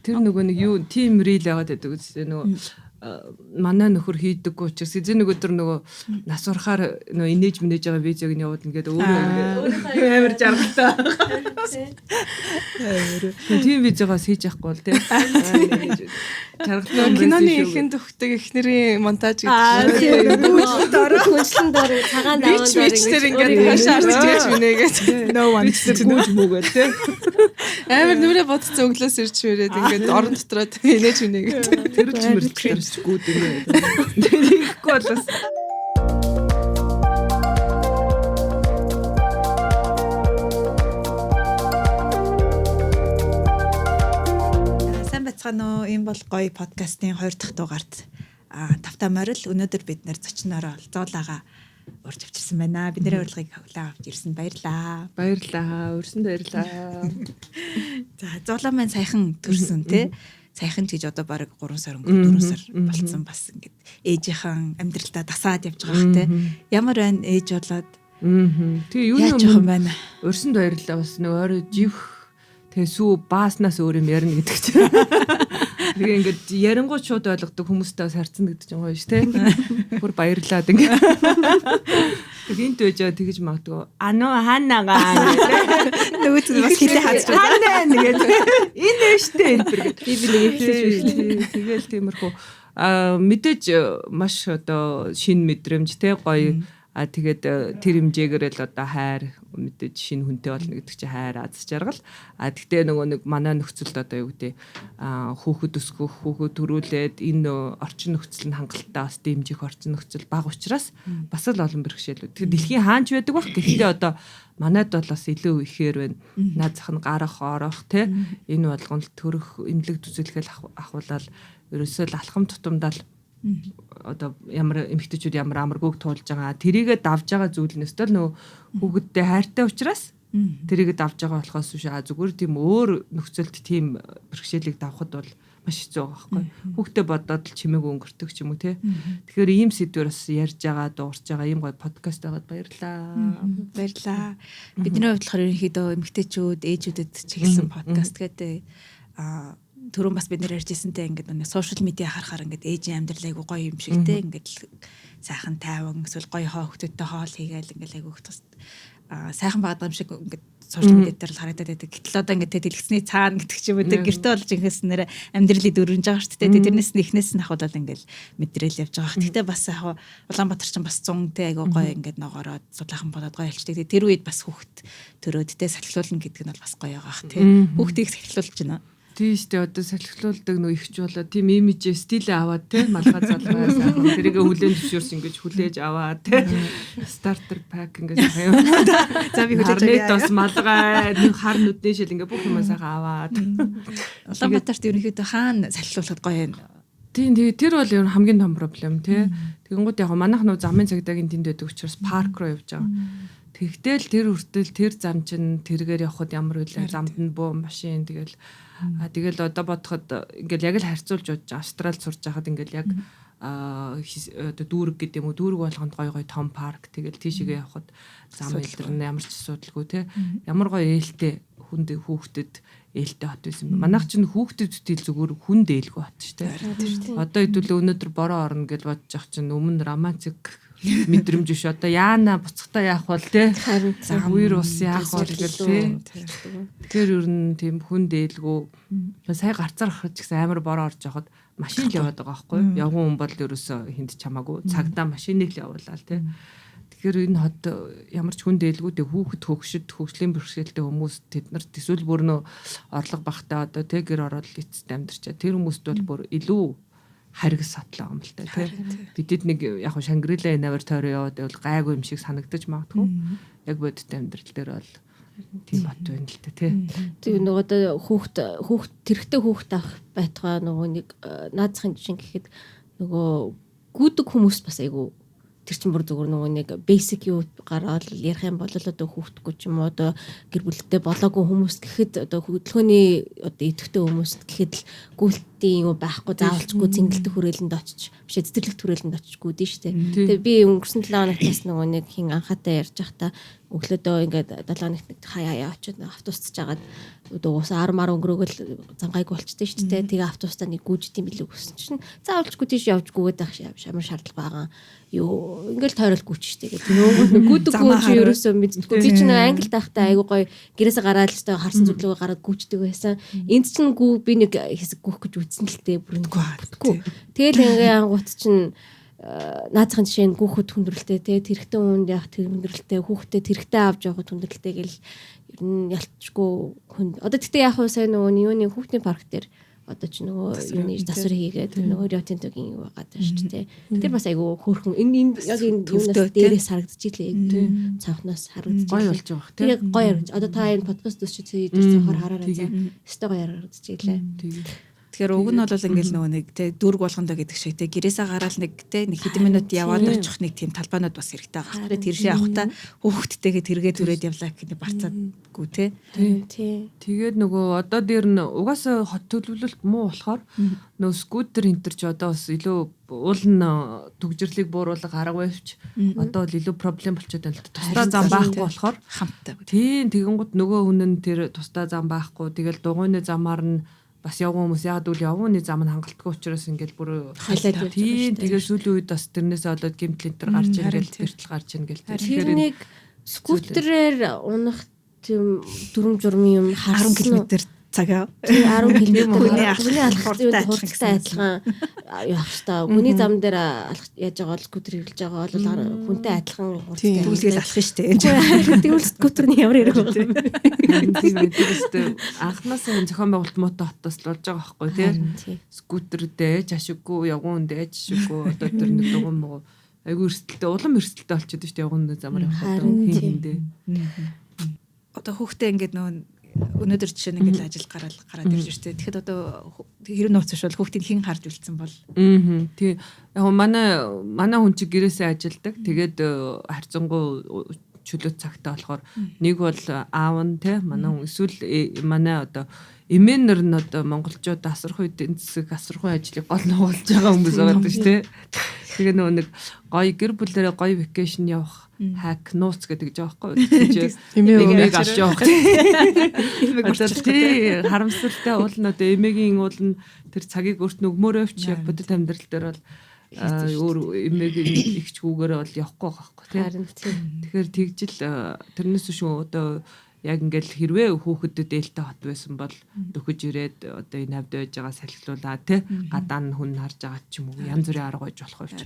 Тэр нөгөө нэг юу team reel яагаад гэдэг үстэй нөгөө манай нөхөр хийдэггүй учраас эзэн нөгөө төр нөгөө нас урахаар нөгөө инээж минэж байгаа видеог нь явуулна гэдэг өөрөө амар жаргалтай. Тийм видеогоос хийж явахгүй бол тийм. Жаргалтай киноны ихэнд өгдөг эхнэрийн монтаж гэдэг. Хүнчлэн дор цагаан даван дор ингээд хашаа арчиж минэгээд no one гүүж мөгөө тийм. Амар нүрэ бодцсон өглөөс ирж мөрөөд ингээд орон дотроо инээж минэгээд тэр чимэр гүүд юм. Тэгэхгүй болоос. Сайн бацгаана уу? Энэ бол гоё подкастын 2 дахь дугаарт тавтаа морил өнөөдөр бид нэр зочнороо зоолаага урьж авчирсан байна. Бидний урилгыг хөглөө авч ирсэн баярлаа. Баярлаа. Өрсөнд баярлаа. За зоолаа маань сайхан төрсөн тий. Сайхан ч гэж одоо баг 3 сар өнгөрсөн 4 сар болцсон бас ингээд ээжийнхэн амьдралдаа дасаад явж байгаа хэ тий. Ямар байна ээж болоод. Тэгээ юу юм байна. Өрсөнд баярлаа бас нэг орой живх тэгээ сүү бааснаас өөр юм ярина гэдэг чинь. Тэгээ ингээд ярингууд шууд ойлгодог хүмүүстэй бас харцсан гэдэг чинь гоё ш тий. Бүр баярлаад ингээд. Тэгинт өжөө тэгж магадгүй. Ано хаанагаа гэдэг. Нөгөөд нь бас хэлээ хаач. Хаана нэгээд. Энэ штэ энэ гэдэг. Би нэг ихлэж биш. Тэгээл тиймэрхүү мэдээж маш одоо шин мэдрэмж тий гоё. Тэгээд тэр хэмжээгээр л одоо хайр мэдээж шинэ хүнтэй болно гэдэг чинь хайр аз жаргал. Тэгтээ нөгөө нэг манай нөхцөлд одоо юу гэдэг хүүхэд өсгөх, хүүхэд төрүүлээд энэ орчин нөхцөл нь хангалттай бас дэмжих орчин нөхцөл бага учраас бас л олон бэрхшээлүүд. Тэгэхээр дэлхийн хаанч байдаг бах. Гэхдээ одоо манайд бол бас илүү ихээр байна. Наад зах нь гарах, орох тий энэ болгонд төрөх эмнэлэг түзэлгээл ахуулаад ерөөсөө л алхам тутамдаа одоо ямар эмэгтэйчүүд ямар амаргүйг туулж байгаа тэрийгээ давж байгаа зүйлнээс л нөө хүүхэдтэй хайртай учраас тэрийгээ давж байгаа болохоос биш зүгээр тийм өөр нөхцөлд тийм бэрхшээлийг давхад бол маш хэцүү байгаа байхгүй хүүхдээ бодоод л чимээг өнгөртөг ч юм уу те тэгэхээр ийм сэдвэр бас ярьж байгаа дуурч байгаа ийм гоё подкаст байгаад баярлаа бидний хувьд болохоор ерөнхийдөө эмэгтэйчүүд ээжүүдэд чиглэсэн подкаст гэдэг түрүүн бас бид нэр ярьжсэнтэй ингээд нэг сошиал медиа харахаар ингээд ээжийн амьдрал айгу гоё юм шигтэй ингээд сайхан тайван эсвэл гоё хөөхдөдтэй хоол хийгээл ингээд айгу хөтөс сайхан багт юм шиг ингээд сошиал медиа дээр л харагдаад байдаг. Гэтэл одоо ингээд дэлгэцний цаана гэдэг ч юм уу гэртээ болж инхээс нэр амьдралыг дөрвөнж байгаа шүү дээ. Тэрнээс нь эхнээс нь ахвал ингээд мэдрэл явж байгаа. Гэхдээ бас яг Улаанбаатар ч бас 100-тэй айгу гоё ингээд ногоороод судлаахан болоод гоё хэлчтэй. Тэр үед бас хүүхэд төрөөдтэй сахилуулна гэдэг нь бол бас гоё байгаа х тий. Хүүхдийг сахилуулж байна. Тийштэй одоо салхилуулдаг нөө ихч болоо тийм имижээ стилээ аваад те малгай залгаа сайхан тэрийг хүлээн зөвшөөрс ингэж хүлээж аваад те стартер пак ингэж аяа за би хүлээж аваад малгай хар нүдний шил ингэ бүх юм сайхан аваад Улаанбаатарт ерөнхийдөө хаана салхилуулахад гоё юм. Тийм тэр бол ер нь хамгийн том проблем те тэгэнгүүт яг манайх нөө замын цагдаагийн тэнд байдаг учраас парк руу явж байгаа. Тэгтэл тэр хүртэл тэр зам чинь тэргээр явхад ямар үлээ замд нь буу машин тэгэл одоо бодоход ингээл яг л харьцуулж бодож Австралид сурж байхад ингээл яг одоо дүүрэг гэдэг юм уу дүүрэг болгонд гой том парк тэгэл тийшээгээ явхад зам илэрнэ ямар ч асуудалгүй те ямар гоё ээлтэй хүнд хүүхдэд ээлтэй хот байсан юм. Манайх чинь хүүхдэд зүтэл зүгээр хүн дээлгүй хот шүү дээ. Одоо хэдүүлээ өнөөдөр бороо орно гэж бодож ах чинь өмнө романтик мэдрэмж биш одоо яана буцахтаа яах бол те үер ус яах бол гэл те тэгэхээр ер нь тийм хүн дээлгүй сая гарцаар харж гэсэн амар бороо орж явахад машин л яваад байгаа байхгүй явган хүн бол ерөөсө хүнд чамаагүй цагдаа машиныг л явуулаа те тэгэхээр энэ хот ямар ч хүн дээлгүй те хүүхэд хөгшөд хөгжлийн бэрхшээлтэй хүмүүс тэд нар эсвэл бүр нөө орлого багтаа одоо те гэр ороод эцэст амьдарчаа тэр хүмүүст бол бүр илүү харгас сатлаа юм л та тий. Бидэд нэг яг Шангрила навар тойроо яваад байвал гайгүй юм шиг санагдаж магадгүй. Яг бодит амьдрал дээр бол тийм бат байна л та тий. Тэгээ нөгөө хүүхд тэрхтээ хүүхд авах байтугай нөгөө нэг наазахын жишээ гэхэд нөгөө гүдэг хүмүүс бас айгу тэр чинь бүр зүгээр нөгөө нэг basic юу гараад ярих юм бол одоо хүүхдгүй ч юм уу одоо гэр бүлтэй болоогүй хүмүүс гэхэд одоо хөдөлгөөний одоо идэвхтэй хүмүүс гэхэд л хүүхдийн юу байхгүй заавалчгүй зингэлдэх хүрээлэнд очиж бишээ цэцэрлэгт хүрээлэнд очижгүй дээ шүү дээ. Тэгээ би өнгөрсөн 7 хоногт бас нөгөө нэг хин анхаатай ярьж байхдаа өглөөдөө ингээд 7 хоногт хаяа очиод автобусч жагаад уусаа 10 өнгөрөөгөл зангайг болчтой шүү дээ. Тэгээ автобустаа нэг гүйжт юм билүү гэсэн чинь заавалчгүй тийш явжгүйгээд байх шамар шаардлага байгаа. Юу ингээл тойрол гүйч шүү дээ. Тэгээ гүйдэг гүйч ерөөсөө мэддэггүй. Би ч нэг англид байхдаа айгуу гоё гэрээсээ гараад л тоо харсан зүглөөгөө гараад гүйчдэг байсан. Энд чинь би нэг хэсэг гүйх гэж үтсэн л дээ бүрэнгүй. Тэгэл ингээ ангууд чинь наацхан жишээ нь гүйхэд хүндрэлтэй те тэрэгтэй хүнд яг тэр хүндрэлтэй хүүхдэд тэрэгтэй авч явахд хүндрэлтэй гэл ер нь ялцчгүй хүн. Одоо тэгтээ яг хөө сайн нөгөө юуны хүүхдийн парк дээр одоо ч нөгөө юуны засвар хийгээд нөгөө Риотинтогийн юу байгаа даа шүү дээ. Тэр бас айгүй хөөрхөн энэ яг энэ юунаас дээрээс харагдаж илээ. Цавхнаас харагдаж гоё болж байгаа бах тийм гоё харагдаж. Одоо та энэ подкаст өсч тэр цохоор хараарай за. Өстэй гоё харагдаж илээ. Тэгэхээр уг нь бол ингээл нөгөө нэг те дүүрг болгондоо гэдэг шиг те гэрээсээ гараал нэг те нэг хэдэн минут яваад очих нэг тийм талбайнууд бас хэрэгтэй байгаа. Тэр шээ авахта хүүхдтэйгээ тэргээ түрээд явлаа гэх нэг барцаадгүй те. Тэгээд нөгөө одоо дээр нь угаасаа хот төлөвлөлт муу болохоор нөгөө скутер энтерч одоо бас илүү уул нь төгжрлийг бууруулах арга байвч одоо л илүү проблем болчиход байна л да. Тусдаа зам байхгүй болохоор хамттай. Тийм тэгэнгүүт нөгөө хүн нь тэр тусдаа зам байхгүй тэгэл дугуйны замаар нь бас явган хүмүүс яг үл явганы зам нь хангалтгүй учраас ингээл бүр халаад тийм тэгээ сүүлийн үед бас тэрнээсээ болоод гэмтэл энтер гарч ирэл бэртэл гарч ийн гэл тэгэхээр нэг скутерээр унах тийм дүрм журмын юм 10 км цагаа 10 км хүний алах хурдтай адилхан явах та хүний зам дээр яаж байгаа бол скутер хэрэглэж байгаа бол хүнтэй адилхан хурдтай түлгээл алах нь штэ. Тэгвэл скутерний ямар хэрэг вэ? Тийм үстэй анхнаасаа зохион байгуулалт мото хотоос л болж байгаа байхгүй тий. Скутердээ жашиггүй явган үндэ жашиггүй одоо тэр нэг дугуй муу айгүй эрсдэлтэй улам эрсдэлтэй болчиход штэ явган үндэ замаар явах одоо хийндээ. Одоо хүүхдээ ингээд нөгөө өнөөдөр жишээ нь ингээд ажил гараад ирж штэ. Тэгэхэд одоо хэрэг нууц биш бол хүүхдийг хэн харж үлдсэн бол. Тий. Яг манай хүн чи гэрээсээ ажилдаг. Тэгээд харьцангуй чөлөө цагтаа болохоор нэг бол аав нь те манай хүн эсвэл манай одоо эмээнэр нь одоо монголчууд асарх үеийн засаг асархуй ажлыг гол нугалж байгаа хүмүүс байгаа даа шүү те. Тэгээ нөгөө нэг гоё гэр бүлээрээ гоё вакейшн явах хак нууц гэдэг жаахгүй эмээг авч явах тий харамсалтай уул нь одоо эмээгийн уул нь тэр цагийг өөрт нь өгмөөрөөч яг бодит амьдрал дээр бол өөр эмээгийн ихчгүүгээр бол явахгүй байхгүй тий. Тэгэхээр тэгжил тэрнээс шүү одоо яг ингээл хэрвээ хүүхэдд ээлтэй хот байсан бол дөхөж ирээд одоо энэ хавьд байж байгаа салхилуулаа тий гадаа нь хүн харж байгаа ч юм уу янз бүрийн арга байж болох байж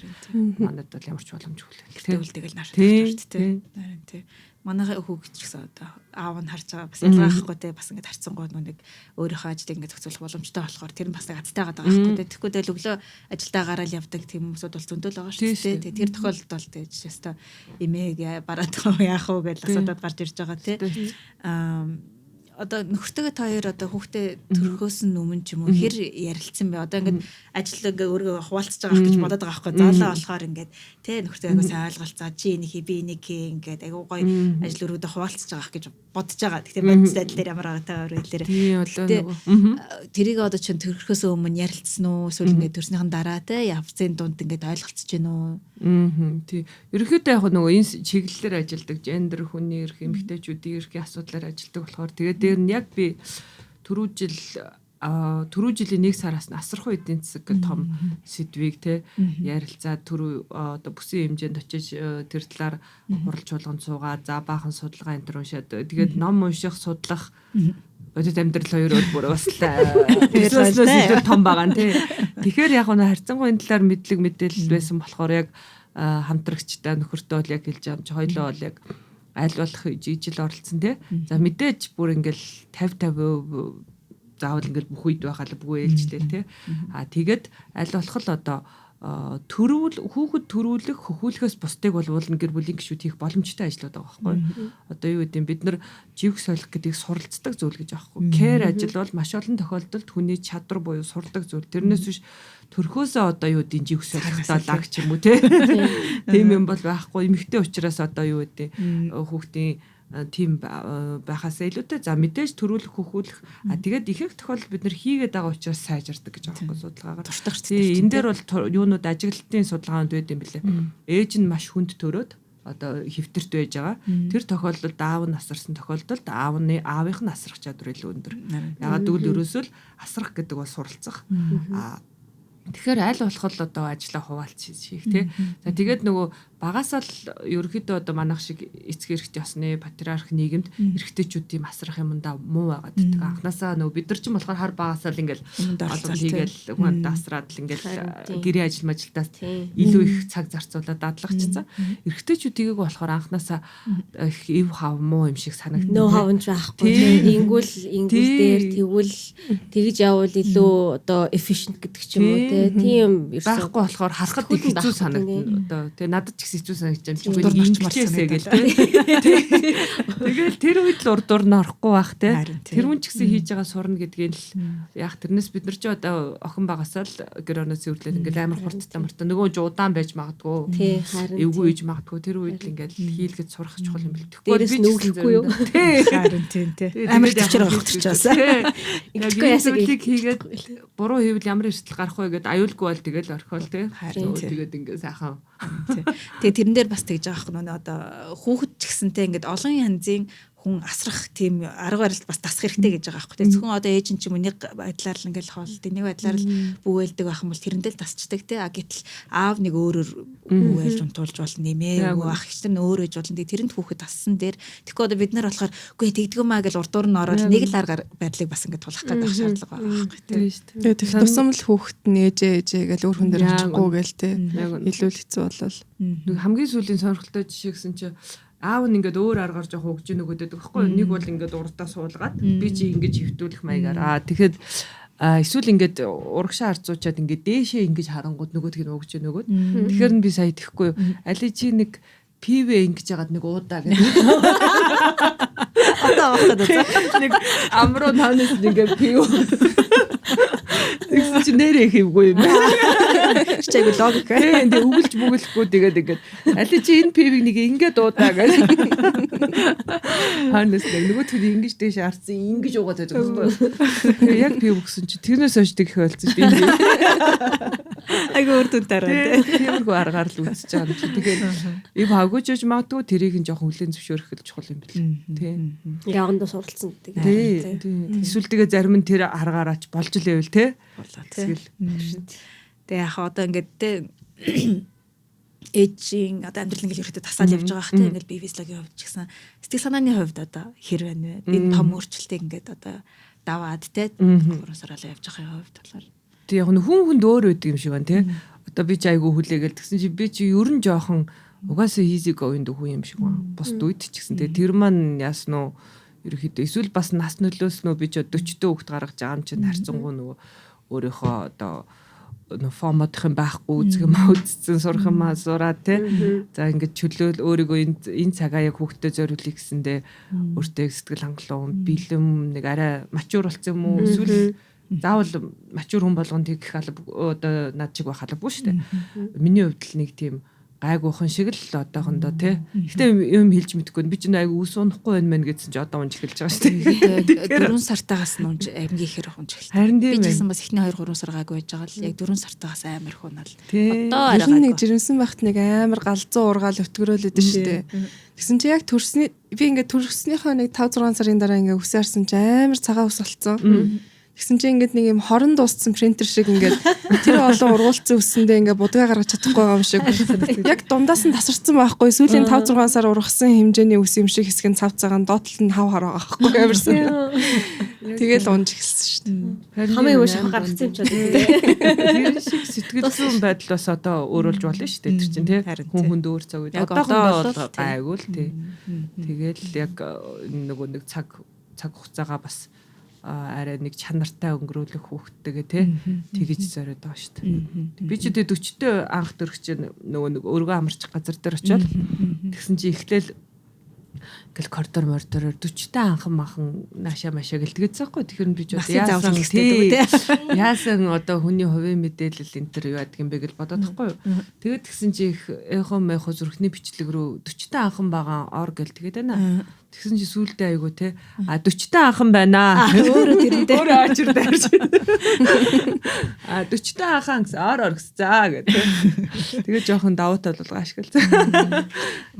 манайд бол ямар ч боломжгүй л тий үлдээгэл нар тий нарийн тий манай хүүхэд ч гэсэн одоо аав нь харж байгаа бас ялгаахгүй тий бас ингээд харцсангууд нэг өөрийнхөө ажлыг ингээд зохицуулах боломжтой болохоор тэр нь бас нэг азтайгаад байгаа байхгүй тий тэгэхгүй л өглөө ажилдаа гараад явдаг тийм хүмүүсүүд бол зөндөл байгаа шүү дээ тий тэр тохиолдолд бол тий жишээстэ эмээг бараад яах вэ гэж асуудаад гарч ирж байгаа тий одоо нөхөртөөгөө та хоёр одоо хүүхдээ төрөхөөс нь өмнө ч юм уу хэр ярилцсан бэ? Одоо ингээд ажиллаг өөрөө хуваалцаж байгаа гэж бодоод байгаа байхгүй. Заалаа болохоор ингээд тэ нөхөртөөгөө сайн ойлголцоо чи энийг хий би энийг хий ингээд айгуу гоё ажил өрөөдөө хуваалцаж байгаа гэж бодож байгаа. Гэхдээ бодис адил дээр ямар байгаа та хоёр хэлээрээ. Тэрийг одоо чинь төрөхөөс өмнө ярилцсан уу? Эсвэл ингээд төрснийхэн дараа тэ явцын дунд ингээд ойлголцож гин үү? Тий. Ерөнхийдөө яг нөгөө энэ чиглэлээр ажилладаг гендер хүний эрх эмэгтэйчүүдийн эрхийн асуудлаар ажилладаг болохоор тэгээд дээр нь яг би түрүү жилийн 1 сараас нь асархуй эдийн засаг том сэдвийг те ярилцаад түрүү одоо бүсийн хэмжээнд очиж тэр талаар хурал чуулганд суугаад за баахан судалгаа энэ төр уншаад тэгээд ном унших судлах бодит амьдрал хоёр бүр бас тэрээс том байгаа нь тий. Тэгэхээр яг нь харьцангуй энэ талаар мэдлэг мэдээлэл байсан болохоор яг хамтрагчтай нөхөртөө бол яг хэлж байгаа юм чи хоёлоо бол яг аль болох жижил оролцсон тий. За мэдээж бүр ингээл 50% заавал ингээл бүх үед байхаа л бүгэ ээлжлээ тий. Тэгээд аль болох л одоо хүүхэд төрүүлэх хөхүүлэхээс бусдыг бол уулна гэр бүлийн гишүүд хийх боломжтой ажлууд байгаа байхгүй. Одоо юу гэдэг бид нар живх солих гэдгийг суралцдаг зүйл гэж байгаа байхгүй. Кэр ажил бол маш олон тохиолдолд хүний чадвар буюу сурдаг зүйл. Тэрнээс биш төрхөөсөө одоо юу гэдэг живх солихтаа лаг ч юм уу тийм юм бол байхгүй. Эмэгтэй учраас одоо юу гэдэг хүүхдийн тийм байхаас илүүтэй за мэдээж төрүүлэх хөхүүлэх тэгээд ихэнх тохиолдолд бид нэр хийгээд байгаа учраас сайжирдаг гэж байгаа байхгүй судалгаагаар. Туршлагач. Энэ дээр бол юунууд ажиглалтын судалгаанд байд юм билээ. Ээж нь маш хүнд төрөөд одоо хэвтэрт байж байгаа. Тэр тохиолдолд аав нь асарсан тохиолдолд аавынх нь асрах чадвар илүү өндөр. Ягаад гэвэл ерөөсөө л асрах гэдэг бол суралцах. Тэгэхээр аль болох л одоо ажлаа хуваалц хийх тий. За тэгээд нөгөө багасаа л ерөөхдөө одоо манайх шиг эцэг эрхт ёсны патриарх нийгэмд эрэгтэйчүүд тийм асрах юмдаа муу байгаад байдаг. Анханасаа нөгөө бид нар ч болохоор хар багасаа л ингээл олгол хийгээл хүн асраад л ингээл гэрээ ажил мажилтаас илүү их цаг зарцуулаад дадлахчихсан. Эрэгтэйчүүдийг болохоор анханасаа ив хав муу юм шиг санагдав. Нөө хавж байхгүй. Ингүүл дээр тэгж явал илүү одоо efficient гэдэг ч юм уу тийм байхгүй болохоор харахад их хэцүү санагдана. Одоо тэгээ надад ч гэсэн хэцүү санагдаж байгаа юм. Ингэчээсээ гэл тэгэл тэр үед л урдуур нь орохгүй байх те. Тэр хүн ч гэсэн хийж байгаа сурна гэдгийг л яг тэрнээс бид нар ч одоо охин багасаа л героноос өрлөөл ингээл амар хурдтай мартаа нөгөө удаан байж магадгүй. Эвгүй ээж магадгүй тэр үед л ингээл хийлгэж сурах чухал юм бэл. Тэгэхгүй би нүглэхгүй юу? Харин тийм те. Амар төвчээр багтчихсан. Тэгэхгүй ясаглыг хийгээд буруу хийвэл ямар эрсдэл гарах вэ гэдээ аюулгүй бол тэгэл орхиол те. Тэгээд ингээ сайхан. Тэгээ тэрэн дээр бас тэгж байгаа хэрэг нөө одоо хүүхэд ч гэсэнтэй ингээд олон янзын хүн асрах тийм арга барилд бас дасах хэрэгтэй гэж байгаа байхгүй. Тэгээ зөвхөн одоо ээж нь ч юм уу нэг байдлаар л ингээл хоолтой нэг байдлаар л бүвэлдэг байх юм бол тэрэндээ л тасчдаг те. Гэтэл аав нэг өөрөөр бүвэлж унтуулж бол нэмээ ах ихтер нь өөр ээж болно. Тэгээ тэрэнд хүүхэд тассан дээр тэгэхгүй одоо бид нар болохоор үгүй тэгдэггүй маа гэж урдуур нь ороод нэг л аргаар байдлыг бас ингээд тулах гэдэг шаардлага байгаа байхгүй те. Тэгээ тех тусам л хүүхэд нь ээжээ гэж өөр хүн дээр очихгүй гээл те. Илүү л хэцүү болол. Нэг хамгийн сүүлийн сонирхолтой жишээ гэсэн чинь аав нь ингээд өөр аргаар жоох өгч нөгөөдөд байхгүй нэг бол ингээд урдаа суулгаад би чи ингэж хөвтүүлэх маягаар тэгэхэд эсвэл ингээд урагшаа харцуучаад ингээд дээшээ ингэж харангууд нөгөөдг нь өгч нөгөөд тэгэхээр нь би сая тэхгүй али чи нэг пив ингэж яагаад нэг уудаа гэдэг одоо авахад нэг амруу таанаас ингээд пив тэгсэн чи нэрээ хийвгүй юм. Чиг логик. Тэгээ үгэлж бүгэлэхгүй тэгээд ингээд аль чи энэ пивийг нэг ингээд дуудаа гэж. Ханаас нөгөөд нь ингэж дэш арцсан ингэж уугаад байдаг байхгүй. Тэгээ яг пив өгсөн чи тэрнээс хойш тэг их болсон шүү дээ. Айгуу урд үнтараа. Тиймэрхүү аргаар л үзэж байгаа юм чи. Тэгэхээр ив хагууж магадгүй тэрийг нь жоохон хүлэн зөвшөөрөх л чухал юм бэл. Тий. Явандаа суралцсан гэдэг. Тий. Эсвэл тэгээ зарим нь тэр аргаараач болж л байвал тий. Тэгэл. Тэгээ яг одоо ингээд те эжийн одоо амьдрал ингээд ирэхдээ тасаал явж байгаа хэ ингээд би физиологийн хувьд ч гэсэн сэтгэл санааны хувьд одоо хэр байна вэ? Энэ том өөрчлөлтийг ингээд одоо даваад те 3 сараа явж байгаа хувьд болохоор тэг яг хүн хүнд өөр байдаг юм шиг байна тий. Одоо би ч айгүй хүлээгээл тэгсэн чи би чи ер нь жоохон угаасаа easy going дөхүү юм шиг байна. Бусд үед ч гэсэн тэр маань яасан уу ерөөхдөө эсвэл бас нас нөлөөснөө би ч 40 дэх хүүхд гаргаж байгаа юм чинь харцангуй нөгөө өөрийнхөө одоо формодын байхгүй үзэх юм үзсэн сурах юм сураад тий. За ингээд чөлөөл өөрийгөө энэ цагаа яг хүүхдэд зориулъя гэсэндээ өөртөө сэтгэл хангалуун бэлэм нэг арай мачуур болсон юм уу эсвэл заавал мачуур хүн болгонд тэгэх одоо над чиг байх албагүй шүү дээ. Миний хувьд л нэг тийм гайгүйхан шиг л одоохондоо тий. Гэтэ юм хэлж мэдэхгүй. Би ч нэг айгу ус унахгүй байна мэн гэсэн чи одоо унж эхэлж байгаа шүү дээ. 4 сартаагаас нь унж амгийн ихэр унж эхэлсэн. Харин би ч гэсэн бас эхний 2-3 сар гайгүй байж байгаа л яг 4 сартаагаас амар хуунал. Одоо арай нэг жирэмсэн багт нэг амар галзуу ургаал өтгөрөөлөд шүү дээ. Тэгсэн чи яг төрсний би ингээд төрснийхөө нэг 5-6 сарын дараа ингээд үс харсан чи амар цагаан ус болцсон. Тэгсэн чи ингээд нэг юм хорон дууссан принтер шиг ингээд тэр олон ургуулсан үсэндээ ингээд будгаа гаргаж чадахгүй байгаа юм шиг. Яг дундаас нь тасарсан байхгүй. Сүүлийн 5-6 сар ургасан хэмжээний үс юм шиг хэсэг нь цав цагаан доотлол нь хав хараа байхгүй амарсан. Тэгэл унж эхэлсэн шүү дээ. Хамгийн ууш гаргацсан юм чад. Тэр шиг сэтгэл зүйн байдал бас одоо өөрөлж болно шүү дээ. Тэр чинь тий. Хүн хүнд өөр цаг үед. Одоохондоо бол гайгүй л тий. Тэгэл яг нөгөө нэг цаг хугацаагаа бас арай нэг чанартай өнгөрүүлэх хүүхдтэйгээ тий тэгэж зориод байгаа шүү дээ. Би ч тэгээ 40-т анх төрөх чинь нөгөө нэг өргөө амарчих газар дээр очиод тэгсэн чи эхлээл ингээл коридор мордороор 40-та анхан махан наашаа машаа гэлтгээсэн байхгүй. Тэгэхээр би ч Насны заавал хэлэхтэй яасан одоо хүний хувийн мэдээлэл энэ төр юу яадаг юм бэ гэж бодоод байхгүй юу. Тэгээд тэгсэн чи их эхо мэхо зүрхний бичлэг рүү 40-та анхан байгаа ор гэлтгээд байна. Тэгсэн чи сүүлдээ айгу те 40-та анхан байна. Өөрөө тэрэндээ өөрөө очир дайрч. 40-та анхан гэсэн ор гэсэн заа гэдэг. Тэгээ жоохон давуу тал бол ашигласан.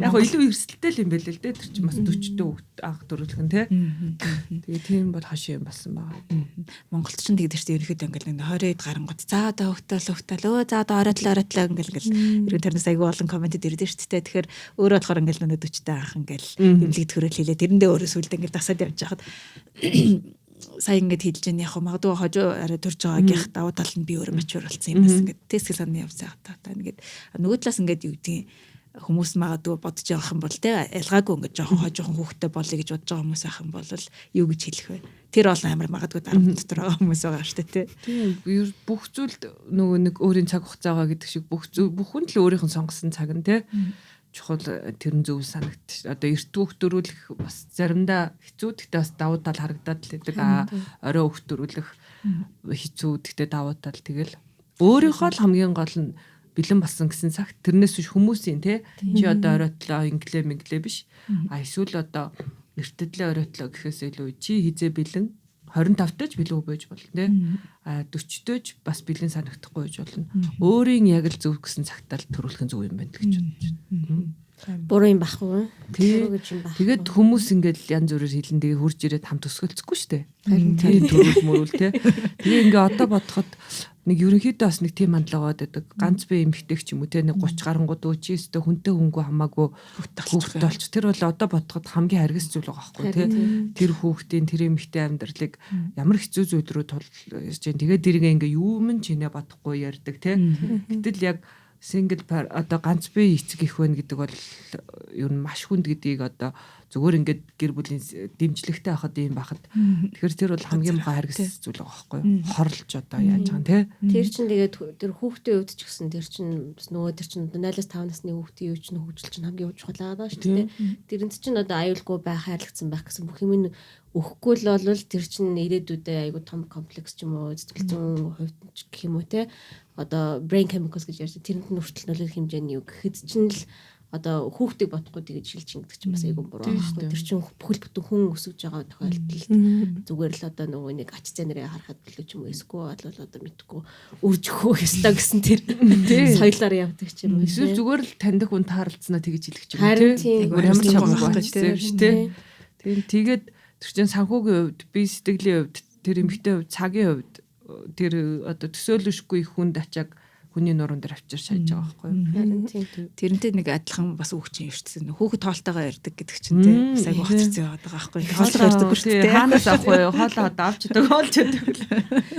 Яг гоо илүү эрсдэлтэй л юм байл л дээ. Тэр чинь бас 40-т анх төрүүлхэн те. Тэгээ тийм бол хашаа юм болсон байгаа. Монголд ч тэгдэг чинь ерөөхдөө ингээл 20-д гарангууд за одоо хөвтөл за одоо ороотлоо ингээл ерөө тэрнээс айгүй олон комментэд ирдэг шүү дээ. Тэгэхээр өөрөө болохоор ингээл 40-та анх ингээл имлэг төрөл хэлээ. Тэрэндээ өөрөө сүлд ингээл дасаад явж хахад сая ингээд хэлж яах яг магадгүй хожоо арай төрж байгаагийнх давуу тал нь би өөрөө мачуур болсон юм бас ингээд тэсгэл санаа явцгаа та ингээд нөгөө талаас ингээд юу гэдгийг хүмүүс магадгүй бодож явах юм бол те ялгаагүй ингээд жоохон хүүхдтэй болъё гэж бодож байгаа хүмүүс ах юм бол юу гэж хэлэх вэ? Тэр олон амар магадгүй дарамт дотор байгаа хүмүүс байгаа шүү дээ те. Тийм бүх зүйлд нөгөө нэг өөрийн цаг хугацаагаа гэдэг шиг бүх хүн л өөрийнх нь сонгосон цаг нь те. Чухал тэрэн зөв санагд. Одоо эрт хүүхд төрүүлэх бас заримдаа хэцүү гэхдээ бас давуу тал харагдаад л байдаг. Орой хүүхд төрүүлэх хэцүү гэхдээ давуу тал тэгэл өөрийнхөө л хамгийн гол нь бэлэн болсон гэсэн цагт тэрнээс биш хүмүүсийн те чи одоо оройтлоо инглээ биш. Эсвэл одоо эртэдлээ оройтлоо гэхээс илүү чи хизээ бэлэн 25-таж бэлэн байж болно те. 40-тож бас бэлэн санагдахгүй байж болно. Өөрийн яг л зөв гэсэн цагтаа л төрүүлэх зөв юм байна гэж бодож байна. Буруу юм байхгүй. Тэгээд хүмүүс ингээд янз бүрээр хэлэн тэгээ хурж ирээд хамт өсгөлцөхгүй шүү дээ. Харин тийм төрүүл мөрүүл те. Тэгээ ингээ одоо бодоход нэг ерөнхийдөө бас нэг тийм хандлага байдаг. Ганц бие эмэгтэй ч юм уу те нэг 30 гарангууд өөчөө өстө хүнтэй хүнгүй хамаагүй хүүхэд болч. Тэр бол одоо бодоход хамгийн харгас зүйл байгаа байхгүй те. Тэр хүүхдийн тэр эмэгтэй амьдралыг ямар хэцүү зүйл рүү тулж जैन тэгээд дэргээ ингээ юу мэн чинээ бодохгүй ярьдаг те. Гэтэл яг single pair одоо ганц бие эцэг их байна гэдэг бол ер нь маш хүнд гэдгийг одоо зүгээр ингээд гэр бүлийн дэмжлэгтэй байхад юм байхад тэгэхээр тэр бол хамгийн муухай харгас зүйл байгаа байхгүй юу хорлж одоо яаж байгаа те тэр чин тэгээд тэр хүүхдийн өвд ч гэсэн тэр чин нөгөө тэр чин 0-5 насны хүүхдийн юу ч хөгжил чин хамгийн чухал байгаа шүү дээ тэрэнд чин одоо аюулгүй байх хайрлагдсан байх гэсэн бүх юм өгөхгүй л бол тэр чин ирээдүйдээ айгу том комплекс ч юм уу сэтгэл зүйн хувьд гэх юм уу те одоо brain chemicals гэж ярьж тэрэнд нь хүртэл нөлөөлөх хэмжээний юу гэхэд чинь л одоо хүүхдийг бодохгүй тэгж шилжин гэдэг чинь бас айгүй буруу байхгүй тэр чинь бүхэл бүтэн хүн өсөж байгаа тохиолдолд зүгээр л одоо нөгөө нэг ач зэ нарыг харахад л ч юм уу эсвэл одоо мэдхгүй үрж өгөх ёстой гэсэн тэр соёлоор явдаг ч юм уу эсвэл зүгээр л таньдаг хүн таарлцсанаа тэгж хэлэх ч юм уу тийм ямар ч хамаагүй байна шүү дээ тэгээд тэр чинь санхүүгийн хувьд би сэтгэлийн хувьд тэр эмэгтэй хувьд цагийн хувьд тэр одоо төсөөлөшгүй их хүнд ачааг хүний нуруунд дээр авчир шааж байгаа байхгүй юу. Тэрнтэй нэг адилхан бас хүүхчин ирсэн. Хүүхэд тоолтойгоо ярддаг гэдэг чинь тийм сайн багцсан яваад байгаа байхгүй юу. Тоолтойгоо ярддаг шүү дээ. Хаанаас авах вэ? Хоолоо одоо авч идэг олж идэг.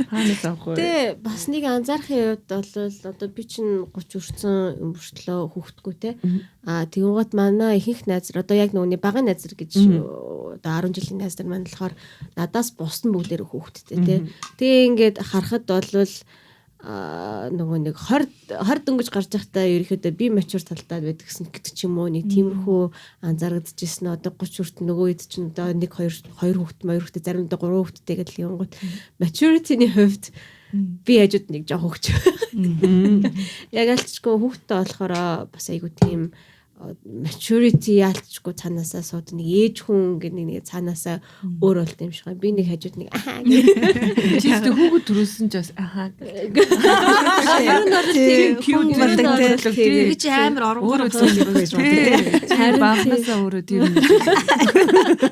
Хаанаас авах вэ? Тэ бас нэг анзаарахын хувьд бол одоо би чинь 30 хүрсэн өмөртлөө хүүхдгүй те. Тэгвэл манай ихэнх найз одоо яг нөгөө багын найз гэж одоо 10 жилийн найз нар маань болохоор надаас бус нь бүгдээр хүүхдтэй те. Тэгээ ингээд харахад бол нөгөө нэг 20 дөнгөж гарч байхдаа ерөөхдөө би мачур талдаад байдаг гэсэн гэдэг ч юм уу нэг тиймэрхүү анзаарэгдэжсэн одоо 30 хүртэл нөгөө хэд ч одоо 1 2 хүүхэд заримдаа 3 хүүхэдтэй гэдэг юм гот maturity-ний хувьд би хажууд нэг жоох хөгч. Яг альчгүй хүүхдтэй болохоор бас айгу тийм maturity ялчгүй цаанаасаа сууд нэг ээж хүн гэх нэг цаанаасаа өөр болт юм шиг байна. Би нэг хажууд нэг ахаа гэх. Чистэй хүүхэд төрүүлсэн ч бас ахаа. Ер нь бол тийм cute болдог тийм. Би ч амар оргоор үзсэн юм гэж байна. Харин баахнасаа өөрөө тийм.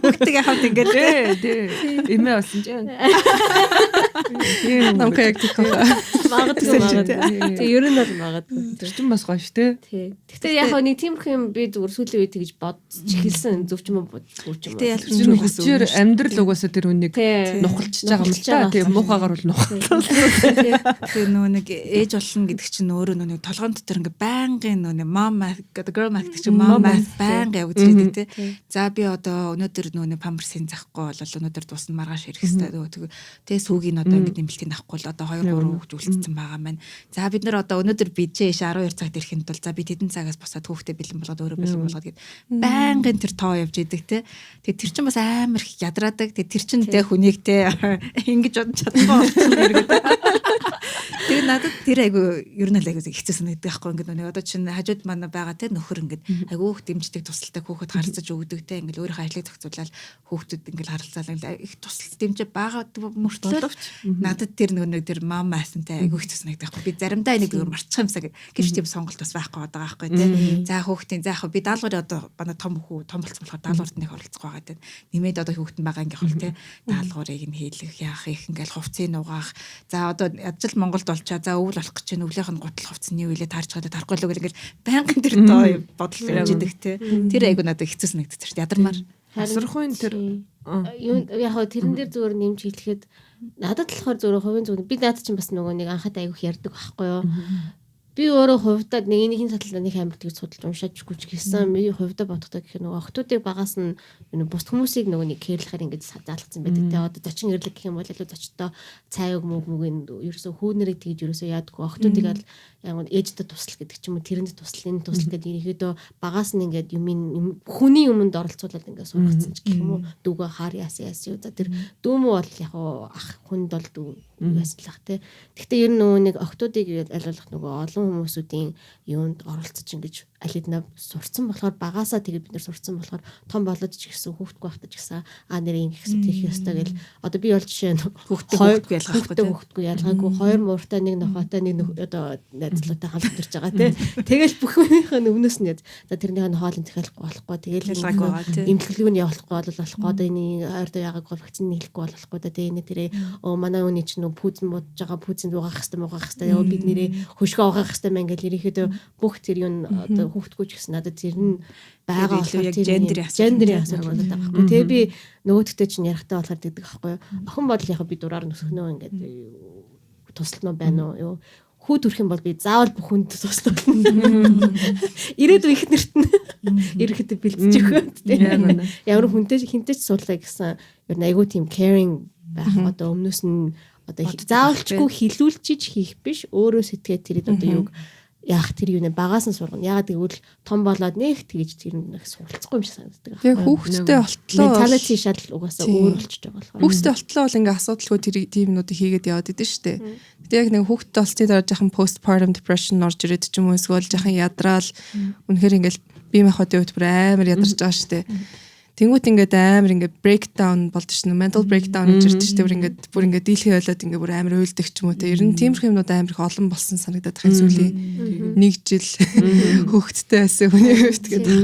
Хүүхдтэй хавт ингээд тийм. Эмээ болсон ч. Тийм намхаг тийхээ. Магадгүй. Тэг ер нь бол магадгүй. Тэр чинь бас гоё шүү дээ. Тий. Гэхдээ яг нэг тиймэрхүү юм би зүгээр сүүлийн үед тэгж бодож эхэлсэн зөв ч юм уу бодсгүй ч юм уу. Тэг ялч хүчээр амьдрал угаасаа тэр хүнийг нухалчж байгаа юм л та. Тийм муухагаар бол нухал. Тэгээ нөгөө нэг ээж болно гэдэг чинь өөрөө нөгөө толгойн дотор ингээ байнгын нөгөө mom math гэдэг girl math гэдэг чинь mom math байнга явагддаг тий. За би одоо өнөөдөр нөгөө памперсийн захгүй бол өнөөдөр дуусна маргааш ирэх хэрэгтэй нөгөө тэгээ сүүгийн одоо ингээ нэмэлтийн авахгүй л одоо 2 3 хөвж үлдсэн алдсан байгаа маань. За бид нар одоо өнөөдөр бижээш 12 цагт ирэхэд бол за би тэдэн цагаас босоод хүүхдээ бэлэн болгоод өөрөө бэлэн болгоод гэд байнгын тэр тоо явж идэг те. Тэгээ тэр чинь бас амар их ядраадаг. Тэгээ тэр чинь тэ хүнийг те ингэж бодож чадахгүй болчихсон хэрэгэд. Тэгээ надад тэр айгу ер нь л айгу хэцүү санагддаг байхгүй ингээд нэг одоо чинь хажууд манай байгаа те нөхөр ингээд айгу дэмждэг тусалдаг хүүхэд харилцаж өгдөг те ингээд өөрийнхөө ажлыг зохицуулаад хүүхдүүд ингээд харилцаалаа их тусалж дэмжээ байгаа мөртлөө надад тэр нэг тэр мам маасантай айгу хэцүү санагддаг байхгүй би заримдаа энийг зүгээр марчих юмсаа гэж тийм сонголт бас байхгүй байгаа байхгүй те за хүүхдийн за яг би даалгаврын одоо манай том болсон болохоор даалгаварт нэг оролцох байгаа те нэмээд одоо хүүхдэн байгаа ингээд хол те даалгаврыг нь хийлгэх яах их ингээд хувцсыг нугаах за одоо ажил Монголд болчаа за өвөл болох гэж байна өвлийнх нь гутал хувцсны үелээ таарч чадаад тарахгүй л ингээд байнгын тэр тоо бодол явж идэг те тэр айгу надад хэцүү санагддаг шүү дээ ядармаар асархуйн тэр яг тэрэн дээр зүгээр нэмж хэлэхэд надад болохоор зүгээр хувийн зүгээр би надад чинь бас нөгөө нэг анхаад айгүйх ярьдаг байхгүй юу би өөрөө хувьдаа нэгний саталаа нэг амар тэгж судалж уншаачгүй ч гэсэн миний хувьдаа бодохтой гэх нөгөө охтуудыг багаас нь бус хүмүүсийг нөгөө нэг кэрлэхээр ингэж заалгацсан байдаг те одоо зочин ирлэг гэх юм бол илүү зочтой цай мөгийн ерөөсө хүүнэрийг тэгж ерөөсө яадаггүй охтуудыг аль яг ээжтэй туслах гэдэг ч юм уу тэрэнд туслах энэ туслах гэдэг ерөөдөө багаас нь ингээд юм хүний өмнөд оролцуулаад ингээд сургацсан ч гэх юм уу дүүгээ хаар яасан юу за тэр дүүмүү бол яг ах хүнд бол дүү яслах те гэхдээ ер нь нөгөө нэг охтуудыг айлуулах нөгөө олон хүмүүсүүдийн юунд оролцож ингэж алидна сурцсан болохоор багаасаа тэгээд бид нар сурцсан болохоор том болоод ч гэсэн хүүхдгүй байхдаа ч гэсэн нэр ингэ гэсэн тийх ёстой гэл одоо би бол жишээ нь хүүхдгүй ялгаагүй хоёр мууртай нэг нохотой нэг одоо найзлуутай хамт ирж байгаа те тэгэл бүх юмхын өмнөөс нь за тэрнийхээ хоолыг захиалахгүй болохгүй тэгэл имлэглэг нь явуулахгүй болохгүй одоо энэ ойрдоо яагаад вакцины нэглэхгүй болохгүй да те энэ тэрэ манай үний чинь пүүзэн бодож байгаа пүүзэнд угаах хэвээр бид нэрээ хөшгөө угаах хэвээр мэн гэл ерөөхдөө бүх тэр юм одоо хүүхдгүйч гэсэн надад тэр нь байгаа болохоор гендерийн асуудал болоод байгаа байхгүй. Тэгээ би нөгөөдөгтэй чинь ярихтаа болохоор дэгдэг байхгүй. Охин бол яг би дураар нөсгөнөө ингээд тусланаа байна уу? Хүү төрөх юм бол би заавал бүх хүнд туслах. Ирээдүйн их нэрт нь ирэхэд бэлдэж өгөөд тийм. Ямар хүнтэй хинтэй ч суулгая гэсэн ер нь айгүй тийм caring байх одоо өмнөөс нь одоо заавалчгүй хилүүлчиж хийх биш өөрөө сэтгэээ тэрийг одоо юг яах тэр юу нэ багаас нь сургана. Ягаад гэвэл том болоод нэг тэгж тэр нэг суралцахгүй юм шиг санагддаг. Тэгээ хүүхдтэй болтлоо менталити шал угаасаа өөр болчихж байгаа болохоор. Хүүхдтэй болтлоо бол ингээ асуудалгүй тэр тиймнүүдийг хийгээд яваад идэв штэ. Тэгээ яг нэг хүүхдтэй болцны дараа жоохон postpartum depression орж ирээд ч юм уу эсвэл жоохон ядраал үнэхээр ингээл бие махбодын хувьд бүр амар ядарч байгаа штэ. Тэнгүүт ингээд амар ингээд breakdown болдог шнэ mental breakdown гэж ирдэг шүү дээ бүр ингээд дийлхий болоод ингээд бүр амар уйлдаг ч юм уу те ер нь тиймэрхүү юмнууд амар их олон болсон санагдаад байгаа зүйлээ нэг жил хөөхттэй байсан хүний хувьд гэдэг.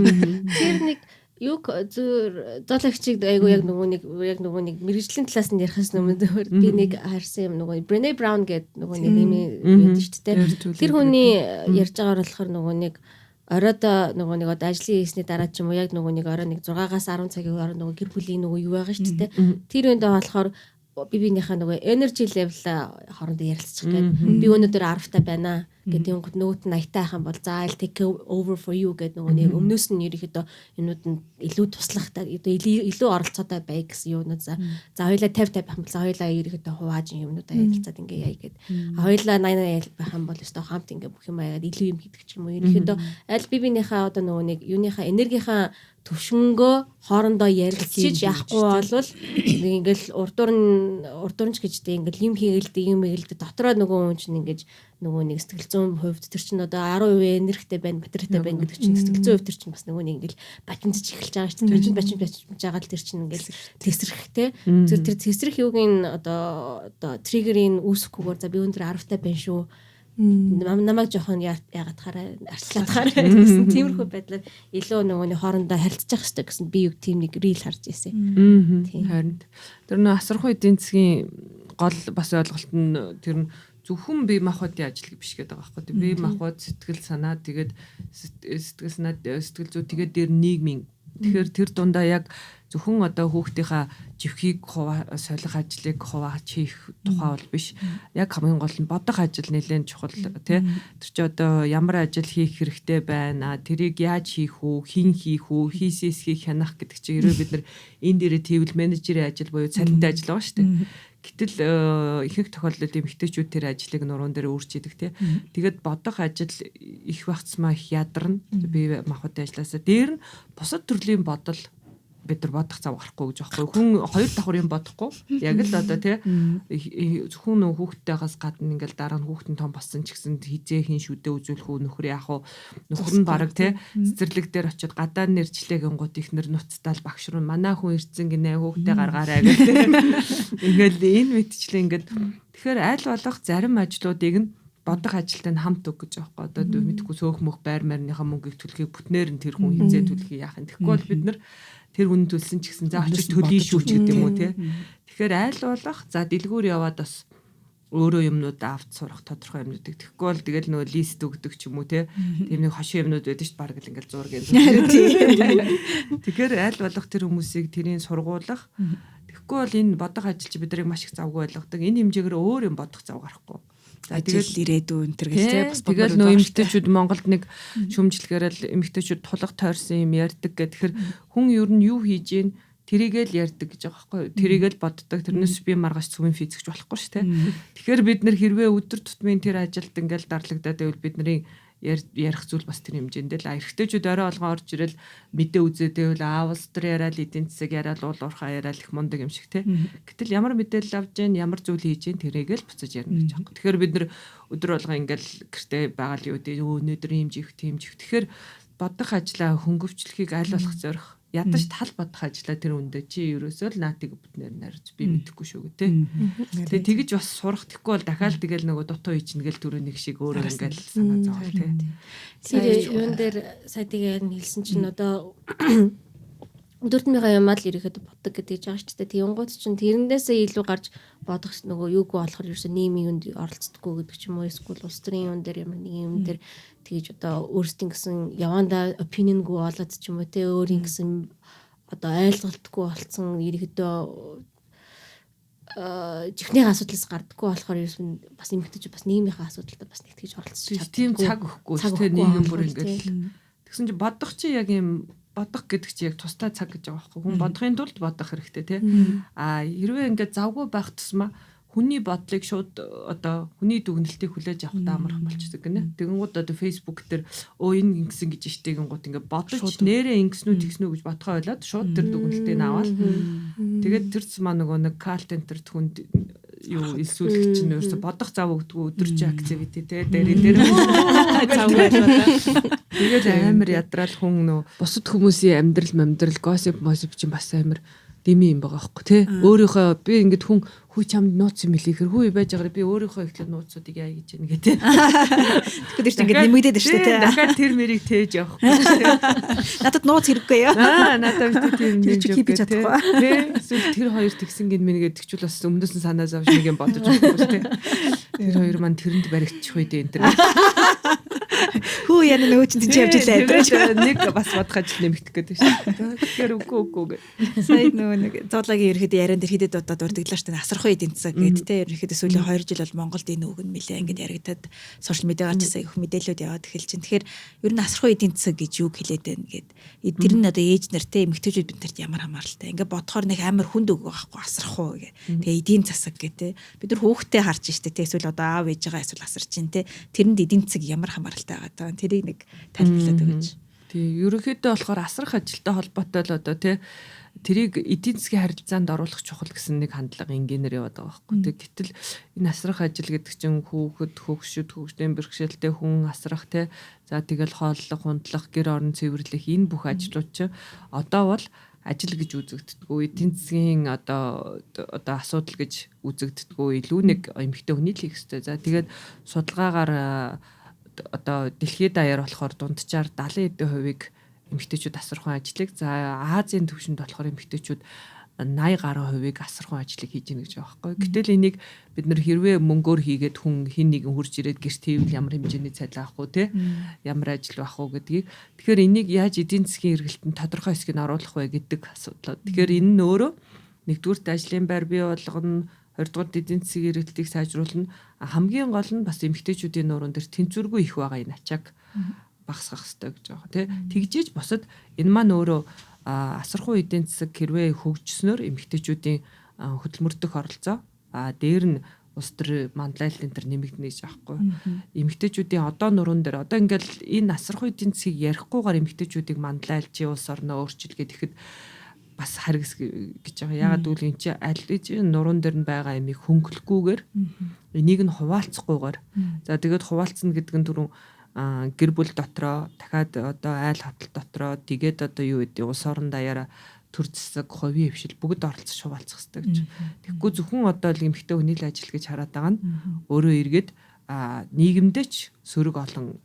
Тэр нэг юг зоолагчийг айгу яг нөгөө нэг мэрэгжлийн талаас нь ярихаас өмнө би нэг харсан юм нөгөө Brené Brown гэдэг нөгөө нэг юм байдаг шүү дээ. Тэр хүний ярьж байгаагаар болохоор нөгөө нэг оройдоо нөгөө нэг одоо ажлын хийсний дараа ч юм уу яг нөгөө нэг орой нэг 6-аас 10 цагийн орой нөгөө гэр бүлийн нөгөө юу байгаа шүү дээ. Тэр үндэ болохоор бибинийхээ нөгөө energy level хоорондоо ярилцчих гээд би өнөөдөр 10-таа байна гэдэг юм гот нөгөөт нь 80-таа хам бол за I'll take over for you гэдэг нөгөө нэг өмнөөс нь ерөөхдөө юмнууд нь илүү туслахтай илүү оролцоотой бай гэсэн юунууд за хоёлаа 50-50 байх юм бол за хоёлаа ерөөхдөө хувааж юмнуудаа ярилцаад ингээ яа гээд хоёлаа 80-80 байх юм бол өстой хамт ингээ бүх юм аяад илүү юм хийдэг ч юм уу ерөөхдөө аль бибинийхээ одоо нөгөө нэг юуныхаа энергийнхаа төвшнгөө хоорондоо ярилцчих яахгүй болвол ингээл урдуурч гэжтэй ингээл юм хийгэлдэг дотроо нөгөө хүн чинь ингээд нөгөө нэг сэтгэл зүйн хувьд тэр чинь одоо 10% энергитэй байна, батарейтай байна гэдэг чинь сэтгэл зүйн хувьд тэр чинь бас нөгөө нэг ингээл бачимдж эхэлж байгаа шүү дээ. Бачимдж байгаа л тэр чинь ингээл тесрэхтэй. Тэр тесрэх юугийн одоо триггерийн үүсэхгүйгээр за би өндөр 10-таа байна шүү. Намайг жоохон яагаад арчлаадахаар гэсэн тиймэрхүү байдлаар илүү нөгөө хоорондоо харилцах хэрэгтэй гэсэн би юу тийм нэг рил харж ирсэн. Харин тэр нөө асархуй эдийн засгийн гол бас ойлголт нь тэр нь зөвхөн бие махбодын ажил биш гэдэг байгаа байхгүй. Бие махбод сэтгэл санаа тэгээд сэтгэл санаа сэтгэл зүй тэгээд дээр нийгмийн тэгэхээр тэр дундаа яг зөвхөн одоо хүүхдийнхаа живхийг солих ажлыг хувааж хийх тухай бол биш. Яг хамгийн гол нь бодох ажил нэлээд чухал тий. Тэр чи одоо ямар ажил хийх хэрэгтэй байна, тэрийг яаж хийх үү, хэн хийх үү, хийсээс хянах гэдэг чи ерөө бид нар энэ дээрээ тэвэл менежерийн ажил буюу цалинтай ажил байгаа шүү дээ. Гэтэл ихэнх тохиолдолд эмэгтэйчүүд тэр ажлыг нуруунд дээр өөрчилдөг тий. Тэгээд бодох ажил их багцмаа их ядарна. Би махбодын ажилласаа дээр нь бусад төрлийн бодол бид нар бодох зав гарахгүй гэж байхгүй. Хүн хоёр давхар юм бодохгүй. Яг л одоо тий зөвхөн нөх хүүхдтэйгээс гадна ингээл дараа нь хүүхдэн том болсон ч гэсэн хизээ хин шүдэ үзүүлэх үү нөхөр яах вэ? Нөхөр нь баг тий цэцэрлэг дээр очиод гадаа нэрчлэгийн гут ихнэр нуцтаал багш руу манай хүн ирцэн гинэ хүүхдээ гаргаарай гэх тий. Ингээл энэ мэдчлээ ингээд тэгэхээр аль болох зарим ажлуудыг нь бодох ажилтай нь хамт өг гэж байгаа. Одоо мэдхгүй сөөх мөх байр марныхаа мөнгийг төлөхийг бүтнээр нь тэр хүн хизээ төлөхийг яах юм. Тэгэхгүй бол бид нар тэр хүн төлсөн ч гэсэн за очиж төлөй шүү ч гэдэг юм уу тий. Тэгэхээр айл болох за дэлгүүр яваад бас өөрөө юмнууд авч сурах тодорхой юмнуудыг тэгэхгүй бол тэгэл нөгөө лист өгдөг ч юм уу тий. Тэр нэг хошин юмнууд байдаг ш баг л ингээл зураг юм. Тэгэхээр айл болох тэр хүмүүсийг тэрийн сургуулах. Тэгэхгүй бол энэ бодох ажил чи бид нарыг маш их завгүй байлгадаг. Энэ хэмжээгээр өөр юм бодох зав гарахгүй. Тэгэл ирээдүйн тэр гэл тий бас тэгэл нөө эмэгтэйчүүд Монголд нэг шүмжлэгээр л эмэгтэйчүүд тулга тойрсон юм ярьдаг гэх тэгэхээр хүн ер нь юу хийж ийн тэрийгэл ярьдаг гэж байгаа байхгүй тэрийгэл боддог тэрнээс би маргааш цүвэн физикч болохгүй шүү дээ тэгэхээр бид нар хэрвээ өдөр тутмын тэр ажилд ингээл дарлагдаад байвал бидний ярих зүйл бас тэр хэмжээндээ л эрэгтэйчүүд орой олгон орж ирэл мэдээ үзээдээ аавс тэр яриад эдийн засаг яриад уул уурхаа яриад их мундаг юм шиг те. Гэтэл ямар мэдээлэл авж гэн ямар зүйл хийж гэн тэрийг л буцаж ярина гэж байгаа. Тэгэхээр бид нар өдөр болгон ингээл гэртээ байгаа л юу дээ өнөөдөр юм жих тийм жих. Тэгэхээр бодох ажлаа хөнгөвчлөхийг аль болох зорих ядаж тал бодох ажлаа тэр үндэ чи ерөөсөө л наатыг бүтнээр нарж би мэдэхгүй шүү гэ тэ. Тэгээ тэгэж бас сурах тэгэхгүй бол дахиад тэгэл нөгөө дутуу хийчихнэ гэл түрүүний шиг өөрөө ингээл санаа зовоо тэ. Тэр юун дээр сая тэгээ хэлсэн чинь одоо өдөртмийнхаа юмаа л ирэхэд боддог гэдэг жааш ч тэ тэнгууд чинь тэрнээсээ илүү гарч бодох нөгөө юуг болохоор ерөөсөө нийгмийн юунд оролцдоггүй гэдэг ч юм уу эсвэл улс төрийн юун дээр ямар нэг юм дээр тэгэж одоо өөрсдийн гэсэн явандаа opinionгүй болоод ч юм уу тэ өөрийн гэсэн одоо ойлголтгүй болцсон ерөөдөө чихний асуудлаас гардаггүй болохоор ерөөс бас эмэгтэйч бас нийгмийнхаа асуудалтай бас нэг тэгж оролцож чаддаг. Тийм цаг өгөхгүй тэ нийгэм бүр ингээд тэгсэн чи бодох чи яг юм бодох гэдэг чи яг тустай цаг гэж байгаа байхгүй хүн бодохын тулд бодох хэрэгтэй тий. Хэрвээ ингээд завгүй байх тусмаа хүний бодлыг шууд одоо хүний дүгнэлтийг хүлээж авах амарх болчихдог гинэ. Тэгэнгүүт одоо Facebook дээр энэ ингэсэн гэж штэ гингууд ингээд бодож нэрээ ингэснүү тэгснүү гэж бодхоо ойлоод шууд тэр дүгнэлтийг аваад тэгээд тэр цэма нөгөө нэг call center хүнд юу илсүүлэх чинь өөрөөсө бодох зав өгдөггүй өдөржин activity те дээр зав байлаа. Тэгээд амар ядраал хүн нөө бусад хүмүүсийн амьдрал gossip чинь бас амар дими юм байгаа байхгүй тий. Өөрийнхөө би ингээд хүн хүү чамд нууц юм хэлээ хэр хүү байж байгаа би өөрийнхөө ихлэ нууцуудыг яа гэж яана гэдэг. Тэгэхээр чинь ингээд нэмэгдээд байна шүү дээ тий. Дахиад тэр мэрийг тээж явахгүй. Надад нууц хэрэггүй яа. Надад тийм нэмж хийх чадахгүй. Тий. Эсвэл тэр хоёр тэгсэн гин мэнийгээ тэгчүүл бас өмнөөс нь санаа зовж нэг юм бодож байгаа шүү тий. Тэр хоёр маань тэрэнд баригдчих үед энэ тэр. Хүү яна нөгөө чинь тийч явж илээ. Нэг бас бодох ажил нэмэгдэх гэдэг шүү. Тэгэхээр үгүй. Сая нөгөө нэг зоологийн ерөөдөө яриан дээр хідэд удаад урдглаа штэ асархан эдийн засаг гэдэг те ерөөдөө сүүлийн 2 жил бол Монголд энэ үг нь нэлээ ингээд яригадад сошиал медиа гарч ирсэн их мэдээлэлүүд яваад эхэлж байна. Тэгэхээр ер нь асархан эдийн засаг гэж юу хэлээд байна гэд. Тэр нь одоо ээж нар те эмэгтэйчүүд биднэрт ямар хамааралтай. Ингээд бодохоор нэг амар хүнд үг байхгүй асархан гэ. Тэгээ эдийн засаг гэдэг те бид нар хүүхдээ харж штэ те эсвэл одоо аав ээж байгаа эсвэл асарч чинь те тэрэнд эдийн засаг ямар хамааралтай байгаа. Тэрийг нэг тайлбарлаад өгөөч. Тий, ерөнхийдөө болохоор асрах ажилтай холбоотой л одоо тий тэрийг эдийн засгийн харилцаанд оруулах чухал гэсэн нэг хандлага инженеэр яваад байгаа байхгүй. Тэг гэтэл энэ асрах ажил гэдэг чинь хүүхэд, хөгшөд, хөгжлийн бэрхшээлтэй хүн асрах тий за тэгэл хооллох, хундлах, гэр орон цэвэрлэх энэ бүх ажлууд чинь одоо бол ажил гэж үзэгддэггүй эдийн засгийн одоо асуудал гэж үзэгддэггүй илүү нэг эмэгтэй хүний л хийх хэрэгтэй. За тэгээд судалгаагаар одоо дэлхийд даяар болохоор дунджаар 70% эмэгтэйчүүд асархан ажлыг за Азийн түвшинд болохоор эмэгтэйчүүд 80% асархан ажлыг хийж гэнэ гэж байгаа байхгүй. Гэтэл энийг бид нэр хэрвээ мөнгөөр хийгээд хүн хин нэгэн хурж ирээд гэрт хийвэл ямар хэмжээний цалин авах уу те ямар ажил авах уу гэдгийг тэгэхээр энийг яаж эдийн засгийн эргэлтэнд тодорхой хэсгийг оруулах вэ гэдэг асуудал. Тэгэхээр энэ нь өөрөө нэгдүгürt ажлын байр бий болгоно 20-р эдийн засгийн эргэлтийг сайжруулна. Хамгийн гол нь бас эмэгтэйчүүдийн нуурын дээр тэнцвэргүй их байгаа энэ ачааг багасгах хэрэгтэй гэж байгаа тий. Тэгжээж босод энэ маань өөрөө асархуу эдийн засаг хэрвээ хөгжснөөр эмэгтэйчүүдийн хөдөлмөрдөх оролцоо дээр нь улс төр манлайлал энэ төр нэмэгдэнэ гэж аахгүй. Эмэгтэйчүүдийн одоо нуруунд дээр одоо ингээл энэ насрах үеийн цэгийг ярихгүйгээр эмэгтэйчүүдийг манлайлж улс орноо өөрчилгээд ихэд бас харгас гэж байгаа. Ягаад гэвэл эн чинь аль нуруунд дээр нь байгаа ямиг хөнгөлөхгүйгээр энийг нь хуваалцахгүйгээр за тэгээд хуваалцна гэдэг нь түрүүн гэр бүл дотроо дахиад одоо айл хавтал дотроо тэгээд одоо юу гэдэг улс орон даяараа төр засаг, хувийн хвшил бүгд оролцож хуваалцах хэрэгтэй гэж. Тэгэхгүй зөвхөн одоо л эмэгтэй хүний л ажил гэж хараад байгаа нь өөрөө эргээд нийгэмдээ ч сөрөг олон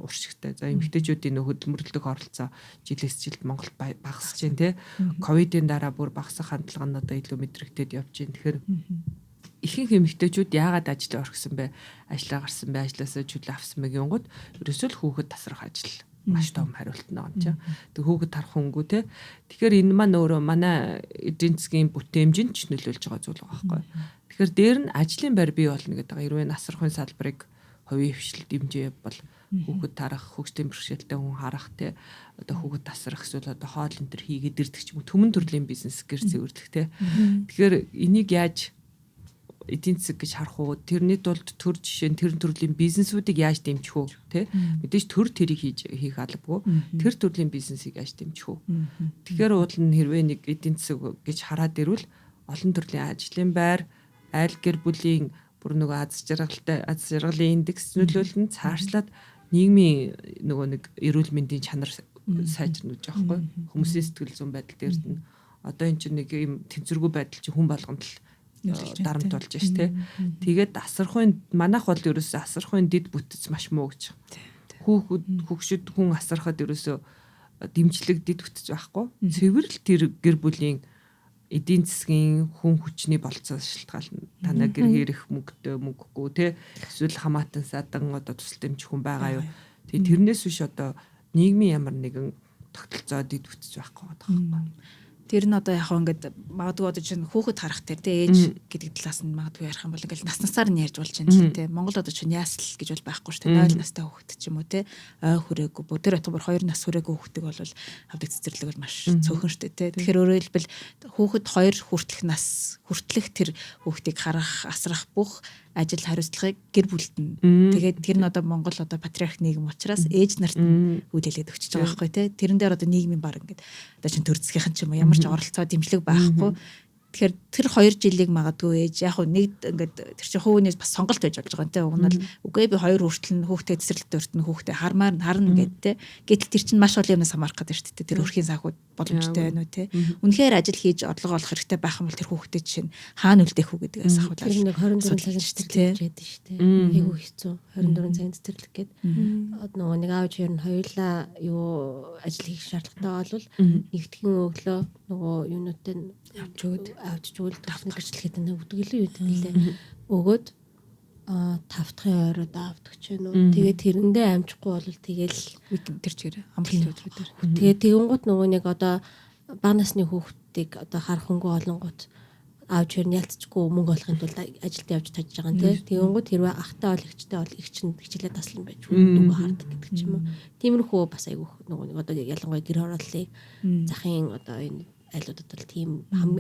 уршигтай. За эмэгтэйчүүдийн хөдөлмөрлөлтөг оролцоо жилээс жилд Монголд багасж байна те. Ковидын дараа бүр багасах хандлага нь одоо илүү мэдрэгдээд явж байна. Тэгэхээр ихэнх эмэгтэйчүүд яагаад ажиллаа орхисон бэ? Ажлаа гарсан бэ? Ажлаасаа чөлөө авсан бэ гингууд ерөөсөө л хүүхэд тасрах ажил маш том хариулт нэг юм чинь. Тэг хүүхэд тарах хөнгүү те. Тэгэхээр энэ маань өөрөө манай эдийн засгийн бүтээмжинд ч нөлөөлж байгаа зүйл байгаа байхгүй. Тэгэхээр дээр нь ажлын байр бий болно гэдэг байгаа. Хэрвээ насрахын салбарыг хувийн хвшилд дэмжиж бол хүүхэд тарах, хөгжлийн бэрхшээлтэй хүн харах те. Одоо хүүхэд тасрах эсвэл одоо хоол энэ төр хийгээд ирдэг ч юм уу төмөн төрлийн бизнес гэр зэвэрлэх те. Тэгэхээр энийг яаж эдийн засаг гэж харах уу? Тэрний тулд төр жишээ нь тэр төрлийн бизнесүүдийг яаж дэмжих үү? Тэ? Мэдээж төр тэрийг хийх албагүй. Тэр төрлийн бизнесийг яаж дэмжих үү? Тэгэхээр уул нь хэрвээ нэг эдийн засаг гэж хараад ирвэл олон төрлийн ажлын байр, айл гэр бүлийн бүр нөгөө аз жаргалын индекс нөлөөлнө цаашлаад нийгмийн нөгөө нэг эрүүл мэндийн чанар сайжирнаж байгаа байхгүй? Хүмүүсийн сэтгэл зүйн байдал дээр нь одоо энэ чинь нэг юм тэнцвэргүй байдал чинь хүн болгонд л дарамт болж ш тэ. Тэгээд асархын манайх бол ерөөсөө асархын дид бүтц маш муу гэж. Хүүхэд хүн асархад ерөөсөө дэмжлэг дид бүтц байхгүй. Цэвэрл тэр гэр бүлийн эдийн засгийн хүн хүчний болцоо шалтгаална. Танаа гэр ирэх мөнгөгүй тэ. Эсвэл хамаатан садан одоо тусал дэмжих хүн байгаа юу. Тэгээд тэрнээс биш одоо нийгмийн ямар нэгэн тогтолцоо дид бүтц байхгүй байгаа. Тэр нь одоо яг ингээд магадгүй одоо чинь хүүхэд харах тэр тэ ээж гэдэг талаас нь магадгүй ярих юм бол ингээд наснасаар нь ярьж болж байна л тэ. Монгол одоо чинь яасл гэж бол байхгүй шүү дээ. 0 настай хүүхэд ч юм уу тэ. Ой хүрээгүй бүр 2 нас хүрээгүй хүүхдийг бол авдаг цэцэрлэг бол маш цөөхөн шүү дээ тэ. Тэгэхээр өөрөөр хэлбэл хүүхэд 2 хүртэлх нас хүртэлх тэр хүүхдийг харах, асрах бүх ажил хариуцлагыг гэр бүлд нь. Тэгээд тэр нь одоо Монгол одоо патриарх нийгэм учраас ээж нарт нь үүдэлээд өгчөж байгаа байхгүй тий. Тэрэн дээр одоо нийгмийн баг ингээд одоо чинь төр засгийнхан ч юм уу ямар ч оролцоо дэмжлэг байхгүй. Тэгэхээр тэр 2 жилийг магадгүй ээж яг нэг ингээд тэр чинь хувийнээс бас сонголт байж болж байгаа юм тий. Уг нь бол үгүй би 2 хүртэл нь хүүхдээ цэцэрлэгт өртөн хүүхдээ харна гэдэг тий. Гэтэл тэр чинь маш олон юмнаас хамаарах гэдэг шүү дээ. Тэр өрхийн санхуд боломжтой байна уу тий. Үнэхээр ажил хийж орлого олох хэрэгтэй байх юм бол тэр хүүхдээ чинь хаана үлдээх үү гэдгээс ахуулаад тэр нэг 24 цагийн цэцэрлэг хийдэг шүү дээ. Айгу хэцүү 24 цагийн цэцэрлэг гээд нөгөө нэг аав чинь хоёулаа юу ажил хийх шаардлагатай бол нэгтгэн өглөө нөгөө юунуудтай авч өгөл тавхныг гэрчлэхэд өгдөг илүү юу гэдэг лээ. Өгөөд 5 дахь ойроо давдаг ч юм уу. Тэгээд тэрэндээ амжихгүй бол тэгэл тэр чигээр амралт өдрүүдээр. Тэгээд тэгэнгუთ нөгөө нэг одоо бага насны хүүхдийг одоо харах хөнгө олонгууд аавч хэр ялцчихгүй мөнгө олохын тулд ажилд явж тажж байгаа юм тий. Тэгэнгუთ хэрвээ ахтай бол ихчтэй бол ихч нь хичээлээ таслан байж үгүй хардаг гэдэг ч юм уу. Тиймэрхүү бас айгүй нөгөө нэг одоо ялангуяа гэр хорооллыг захын одоо энэ айлуудад бол тийм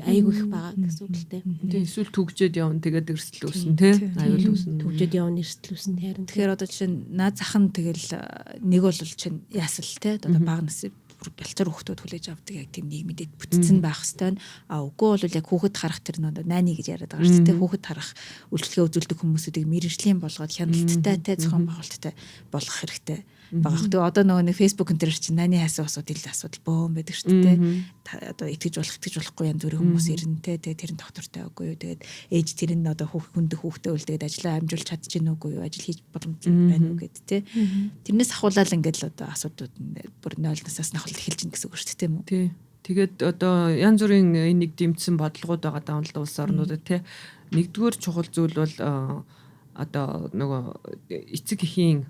айгүй их байгаа гэсэн үг л дээ. Тэгээ эсвэл түгжээд явна тэгээд эрсдэл үүснэ тий. Аюул үүснэ. Түгжээд явна эрсдэл үүснэ харин. Тэгэхээр одоо чинь наад захын тэгэл нэг бол чинь яасал тий. Одоо бага насны бялцар хүүхдүүд хүлээж авдаг яг тийм нийгмэд бүтцэн байх хэвээр. Үгүй бол яг хүүхэд харах тэр нэг найны гэж яриад байгаа шүү дээ. Хүүхэд харах үйлчлэгээ үзүүлдэг хүмүүсүүдийг мэрэгжлийн болгоод хяналттай тий зохион байгуулалттай болгох хэрэгтэй. Багах. Тэгээ одоо нөгөө нэг Facebook энэ төр чинь найны хайсан асуудал бөөн байдаг шүү дээ. Одоо итгэж болохгүй янз бүрийн хүмүүс ирнэ те. Тэгээ тэр нь доктортай үгүй юу. Тэгээд ээж тэр нь одоо хүндэх хүүхдээ үлдээд ажиллаа амжуулж чадчихэв үгүй юу. Ажил хийж боломжтой байна уу гэд те. Тэрнээс ахуулаад ингээд л одоо асуудууд бүр 0 насаас нь ахвал эхэлж гин гэсэн үг шүү дээ тийм үү. Тий. Тэгээд одоо янз бүрийн энийг дэмжсэн бодлогууд байгаа даа л улс орнуудад те. Нэгдүгээр чухал зүйл бол одоо нөгөө эцэг эхийн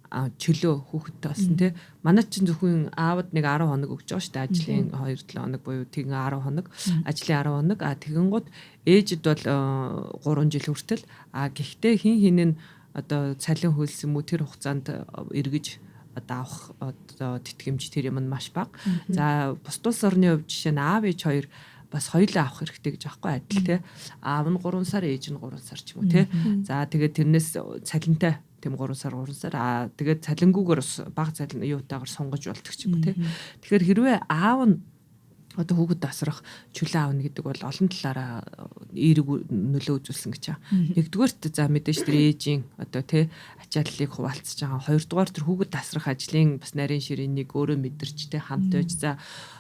чөлөө хүүхэдтэй болсон тий. Манай чинь зөвхөн аавд нэг 10 хоног өгч байгаа шүү дээ. Ажлын 2-7 хоног буюу тэгэн 10 хоног, ажлын 10 хоног. Тэгэнгუთ ээжид бол 3 жил хүртэл гэхдээ хин нь одоо цалин хөлс юм уу тэр хугацаанд эргэж одоо авах одоо тэтгэмж тэр юм нь маш бага. За бус улс орны хувьд жишээ нь аав ээж хоёр бас хоёулаа авах хэрэгтэй гэж аахгүй адил те. Аав нь 3 сар, ээж нь 3 сар ч юм уу те. За тэгээд тэрнээс цалинтай тэм 3 сар тэгээд цалингүйгээр бага цалин юутаагаар сонгож болдог ч юм уу те. Тэгэхээр хэрвээ аав нь одоо хүүхэд тасрах чөлөө аавна гэдэг бол олон талаараа эерэг нөлөө үзүүлсэн гэж байна. Нэгдүгээрт за мэдээж тэр ээжийн одоо тий ачааллыг хуваалцаж байгаа. Хоёрдугаар тэр хүүхэд тасрах ажлын бас нарийн ширээнийг өөрөө мэдэрч тий хамт байж за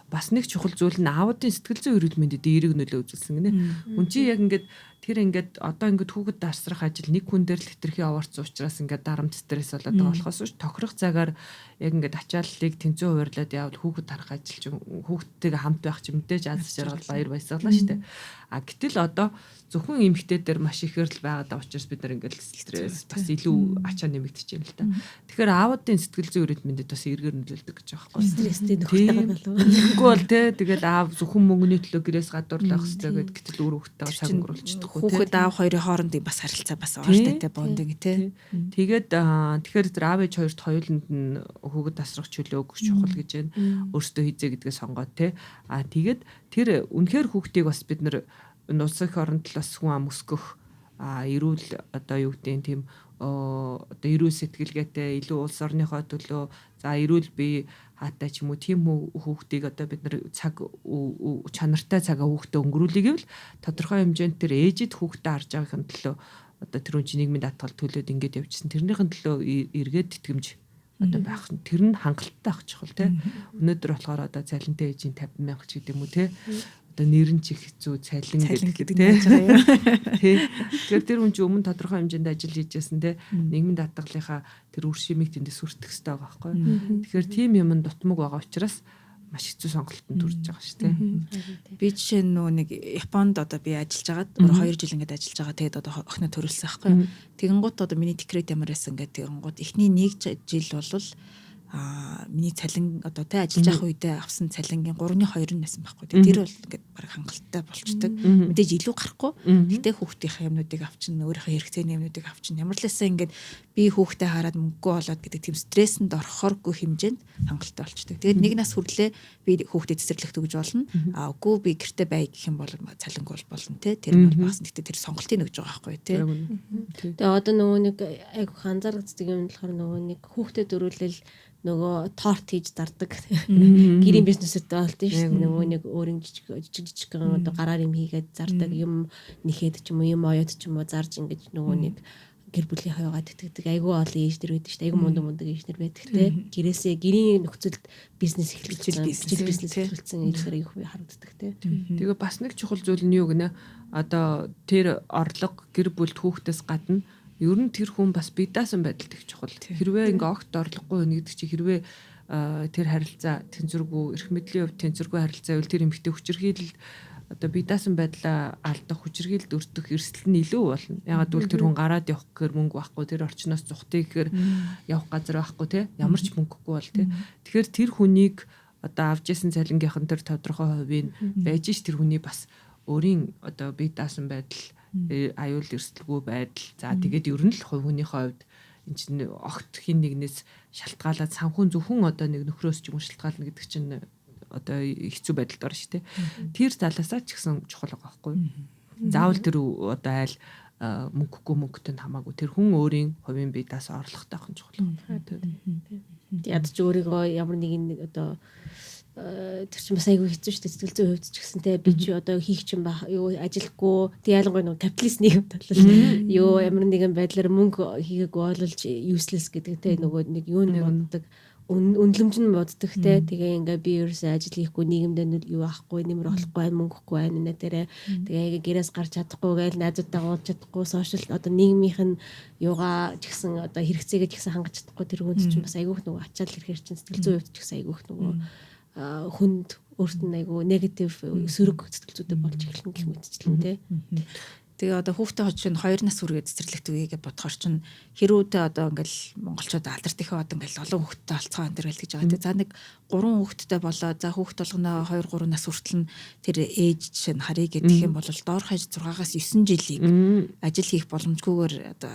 бас нэг чухал зүйл нь аавуудын сэтгэл зүйн эрүүл мэндэд эерэг нөлөө үзүүлсэн гинэ. Үн чи яг ингээд тэр ингээд одоо ингээд хүүхэд тасрах ажил нэг хүн дээр л хэтэрхий овоорцсон учраас ингээд дарамт стресс болоод байгаа болохоос ш тохирох цагаар яг ингээд ачааллыг тэнцүү хуваарлаад явал хүүхэд тарах ажил чинь хүүхдтэйгээ хамт байх чинь мэдээж аз жаргал баяр баясгалаа штэ. А гэтэл одоо зөвхөн эмэгтэй дээр маш ихээр л байгаад байгаа учраас бид нар ингээд стресс бас илүү ачаа нэмэгдэж юм л та. Тэгэхээр аавуудын сэтгэл зүйн эрүүл мэндэд бас эргээр нөлөөлдөг гэж байгаа байхгүй. Стресстэй нөхөртэйгээ болов. Тэгэхгүй бол тэгэл аав зөвхөн мөнгөний төлөө гэрээс гадуурлах хэрэгтэй гэд гэтэл өөр хүүхдтэйгээ цаг өнгөрүүлчихдэг. Хүүхэд аав хоёрын хоорондын бас харилцаа бас ууртайтай бондыг тий. Тэгээд тэгэхээр тэр аав ээж хоёрт хоёуланд нь хүүхэд тасрах чөлөө өгөх чухал гэж байна. Өөртөө хизээ гэдгээ сонгоод тий. А тэгээд тэр үнэхээр хүүхдийг бас бид нар нууцх оронд л бас хүн ам өсгөх эрүүл одоо юу гэдэг тийм одоо эрүүл сэтгэлгээтэй илүү улс орныхоо төлөө за эрүүл бие хаатай ч юм уу тийм хүүхдийг одоо бид нар цаг чанартай цагаа хүүхдэд өнгөрүүлэх гэвэл тодорхой хэмжээнд тэр ээжид хүүхдэд харж байгаагийн төлөө одоо тэр үн нийгмийн даатгал төлөөд ингэж явжсэн тэрнийхэн төлөө эргээд тэтгэмж одоо байх нь тэр нь хангалттай ах чухал тий. Өнөөдөр болохоор одоо цалинтай ээжийн 50,000 ч гэдэг юм уу тий. Одоо нэрэн чих хэцүү цалин гэдэг тий. Тэгэхээр тэр хүн чинь өмнө тодорхой хэмжээнд ажил хийжсэн тий. Нийгмийн даатгалынхаа тэр үр шимийг тэндээс хүртэх хэрэгтэй байгаа байхгүй. Тэгэхээр тийм юм дутмаг байгаа учраас маш хэцүү сонголтод төрж байгаа шүү дээ. Би жишээ нь нэг Японд одоо би ажиллаж байгаад өөр 2 жил ингээд ажиллаж байгаа. Тэгээд одоо охиноо төрүүлсэн байхгүй. Тэгэнгუთ одоо миний декрет ямар байсан ингээд тэгэнгуთ эхний 1 жил болвол миний цалин одоо тэ ажиллаж байх үедээ авсан цалингийн 3/2 нь байсан байхгүй. Тэр бол ингээд баг хангалттай болчдөг. Мэдээж илүү гарахгүй. Гэтэ хүүхдийнхээ юмнуудыг авчна, өөрийнхөө хэрэгцээний юмнуудыг авчна. Ямар л байсан ингээд би хүүхдээ хараад мөнгөгүй болоод гэдэг тийм стрессэнд орохоргүй хэмжээнд хангалттай болчдөг. Тэгээд нэг нас хүрлээ би хүүхдэд цэцэрлэгт өгж болно. Үгүй би гэрте бай гэх юм бол цалингүй болно тэ. Тэр нь бол бас гэтэ тэр сонголтыг өгж байгаа байхгүй тэ. Тэгээ одоо нөгөө нэг айгу анзаардаг юм болохоор нөгөө нэг хүүхдэд өрөөлөл нөгөө торт хийж зардаг гэрийн бизнесэд болдсон шүү дээ. Нөгөө нэг өөрийн жижиг одоо гараар юм хийгээд зардаг юм нэхэд ч юм уу юм оёд ч юм уу зарж ингэж нөгөө нэг гэр бүлийн хаваагаа тэтгэдэг айгүй олон ээжнэр байдаг шүү дээ. Айгүй мундаг ээжнэр байдаг те. Гэрээсээ гэрийн нөхцөлд бизнес эхлүүлсэн бизнес эхлүүлсэн ээжнэр их харагддаг те. Тэгээ бас нэг чухал зүйл нь юу гэнэ? Одоо тэр орлого гэр бүлд хүүхдээс гадна ер нь тэр хүн бас бие даасан байдалд их чухал. Хэрвээ ингээ огт орлогогүй байна гэдэг чи хэрвээ тэр харилцаа тэнцвэргүй эрх мэдлийн хувьд тэнцвэргүй харилцаа байвал тэр эмэгтэй хүчирхийлэл одоо бие даасан байдлаа алдах хүчирхийлэлд өртөх эрсдэл нь илүү болно. Ягаад гэвэл тэр хүн гараад явах гэхээр мөнгө байхгүй, тэр орчноос зүхтэй гэхээр явах газар байхгүй те. Ямар ч мөнгөгүй бол те. Тэгэхээр тэр хүнийг одоо авч ясан цалингийнхан тэр тодорхой хувийн байж ш тэр хүний бас өөрийн одоо бие даасан байдал аюул эрсдэлгүй байдал. За тэгээд ер нь л хувийнхээ хувьд энэ чинь огт хин нэгнээс шалтгаалаад санхүүн зөвхөн одоо нэг нөхрөөс ч юм шалтгаална гэдэг чинь одоо хэцүү байдалд орно шүү дээ. Тэр талаасаа ч гэсэн чухал байгаа байхгүй. Заавал тэр одоо айл мөнгөгүй мөнгөтэй хамаагүй тэр хүн өөрийн хувийн бие даасан орлоготой авах нь чухал. Ядч өөрийгөө ямар нэгэн одоо тэр чинь бас айгүй хэцүү шүү дээ. Сэтгэл зүйн хувьд ч гэсэн те би чи одоо хийх чинь ба юу ажиллахгүй тэг ялангуяа нэг капиталист нийгэм талаар юу ямар нэгэн байдлаар мөнгө хийгээгүй олж useless гэдэг те нөгөө нэг юу нэг боддог үнэлэмж нь боддог те тэгээ ингээ би ерөөсөө ажил хийхгүй нийгэмдээ юу авахгүй нэмэр болохгүй мөнгөгүй байна нэ тэрэ тэгээ гэрээс гарч чадахгүй гээл найзуудтай уулзах чадахгүй сошиал одоо нийгмийнх нь юугаа ч гэсэн одоо хэрэгцээгээ ч гэсэн хангаж чадахгүй тэр хүнд чинь бас айгүйх нөгөө ачаал ирэхээр чинь сэтгэл зүйн хувьд ч гэсэн айгүйх нөгөө хүнд өөрт нь айгүй негатив сөрөг сэтгэлзүүдтэй болж эхэлнэ гэх мэтчлэн тий. Тэгээ одоо хүүхдээ хожиж 2 нас хүргээд цэцэрлэгт үегээ бодохоор чинь хэрүүтэй одоо ингээл монголчууд алдарт ихээ одоо ингээл олон хүүхдтэй алцгаа энэ төр гэл гэж байгаа тий. За нэг 3 хүүхдтэй болоо за хүүхд болгоно 2-3 нас хүртэл нь тэр ээж жишээ нь харъя гэдэг юм бол доор хаяж 6-аас 9 жилийг ажил хийх боломжгүйгээр одоо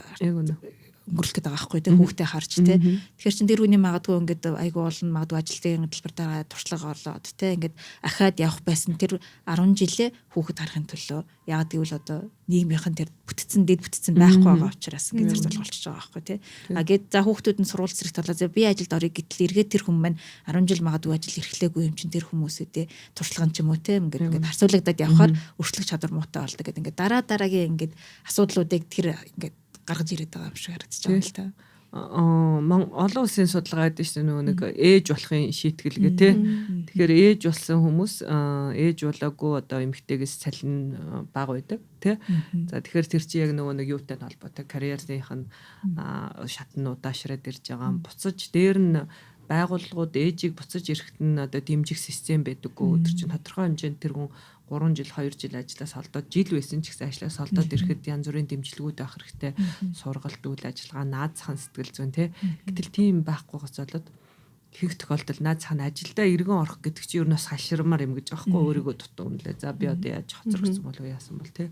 өнгөрлөх гэдэг байгаа байхгүй тий хүүхдээ харж тий. Тэгэхээр чин тэр хүний магадгүй ингээд айгүй олон магадгүй ажилтны төлбөр туршлага орлоод тий ингээд ахаад явах байсан тэр 10 жилээ хүүхэд харахын төлөө яг гэвэл одоо нийгмийнхэн тэр дэд бүтцэн байхгүй байгаа учраас ингээд зарцуулж болчихж байгаа байхгүй тий. А гээд за хүүхдүүд нь сурвалж зэрэгт болоо за би ажилд орё гэтэл эргээд тэр хүн маань 10 жил магадгүй ажил эрхлээгүй юм чин тэр хүмүүсүүдээ туршлаган ч юм уу тий ингээд харьцуулагдаад явхаар өршлөх чадвар муутай болдог гэдэг ингээд дараагийн ингээд асуудлуудыг тэр ингээд гаргаж ирээд байгаа юм шиг харагдаж байгаа л та. Олон улсын судалгаа гэдэг чинь нөгөө нэг ээж болохын шийтгэл гэ тэ. Тэгэхээр ээж болсон хүмүүс ээж болоогүй одоо эмэгтэйгээс цалин бага байдаг тэ. За тэгэхээр тэр чинь яг нөгөө нэг юутай холбоотой карьерийнх нь шатны удаашраад ирж байгаа. Буцаж дээр нь байгууллагууд ээжийг буцаж ирэхэд нь одоо дэмжих систем байдаггүй. Тэр чинь тодорхой хэмжээнд тэр хүн 3 жил 2 жил ажиллаас холдоод жил байсан ч гэсэн ажлаас холдоод ирэхэд янз бүрийн дэмжлэгүүд авах хэрэгтэй. Сургалт үйл ажиллагаа, наад зах сэтгэл зүйн тий. Гэтэл тийм байхгүй гоц болоод их тохиолдолд наад зах нь ажилдаа иргэн орох гэдэг чинь ер нь бас хаширмаар юм гэж аахгүй өөрийгөө дутуунлээ. За би одоо яаж хоцрогдсон болов яасан бол тий.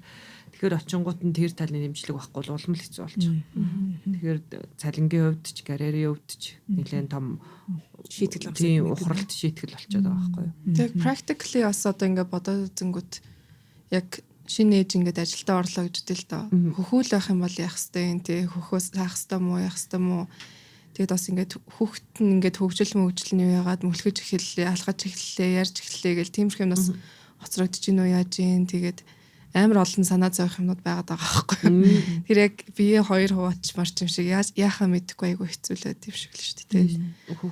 Тэгэхээр очингууд нь тэр талын дэмжлэг байхгүй бол улам л хэцүү болчих. Тэгэхээр цалингийн хувьд ч карьерийн хувьд ч нэлээд том шийтгэл тийм ухралт шийтгэл болчиход байгаа байхгүй юу. Тэг practically бас одоо ингээд бодоод үзэнгүүт яг шинэ ээж ингээд ажилдаа орлоо гэж үтэл доо. Хөхүүл байх юм бол яах хэвтэй юм тий хөхөөс хаах хэвтэй муу яах хэвтэй муу. Тэгээд бас ингээд хүүхэд нь ингээд хөгжил нь яагаад мөлхөж эхэллээ, алхаж эхэллээ, ярьж эхэллээ гэл тиймэрхүү юм бас хоцрогдож гинөө яаж юм тэгээд амар олон санаа зовох юмнууд байгаад байгаа байхгүй юу. Тэр яг бие хоёр хуваач марч юм шиг яахаа мэдэхгүй айгу хэцүүлээд тийм шиг л шүү дээ.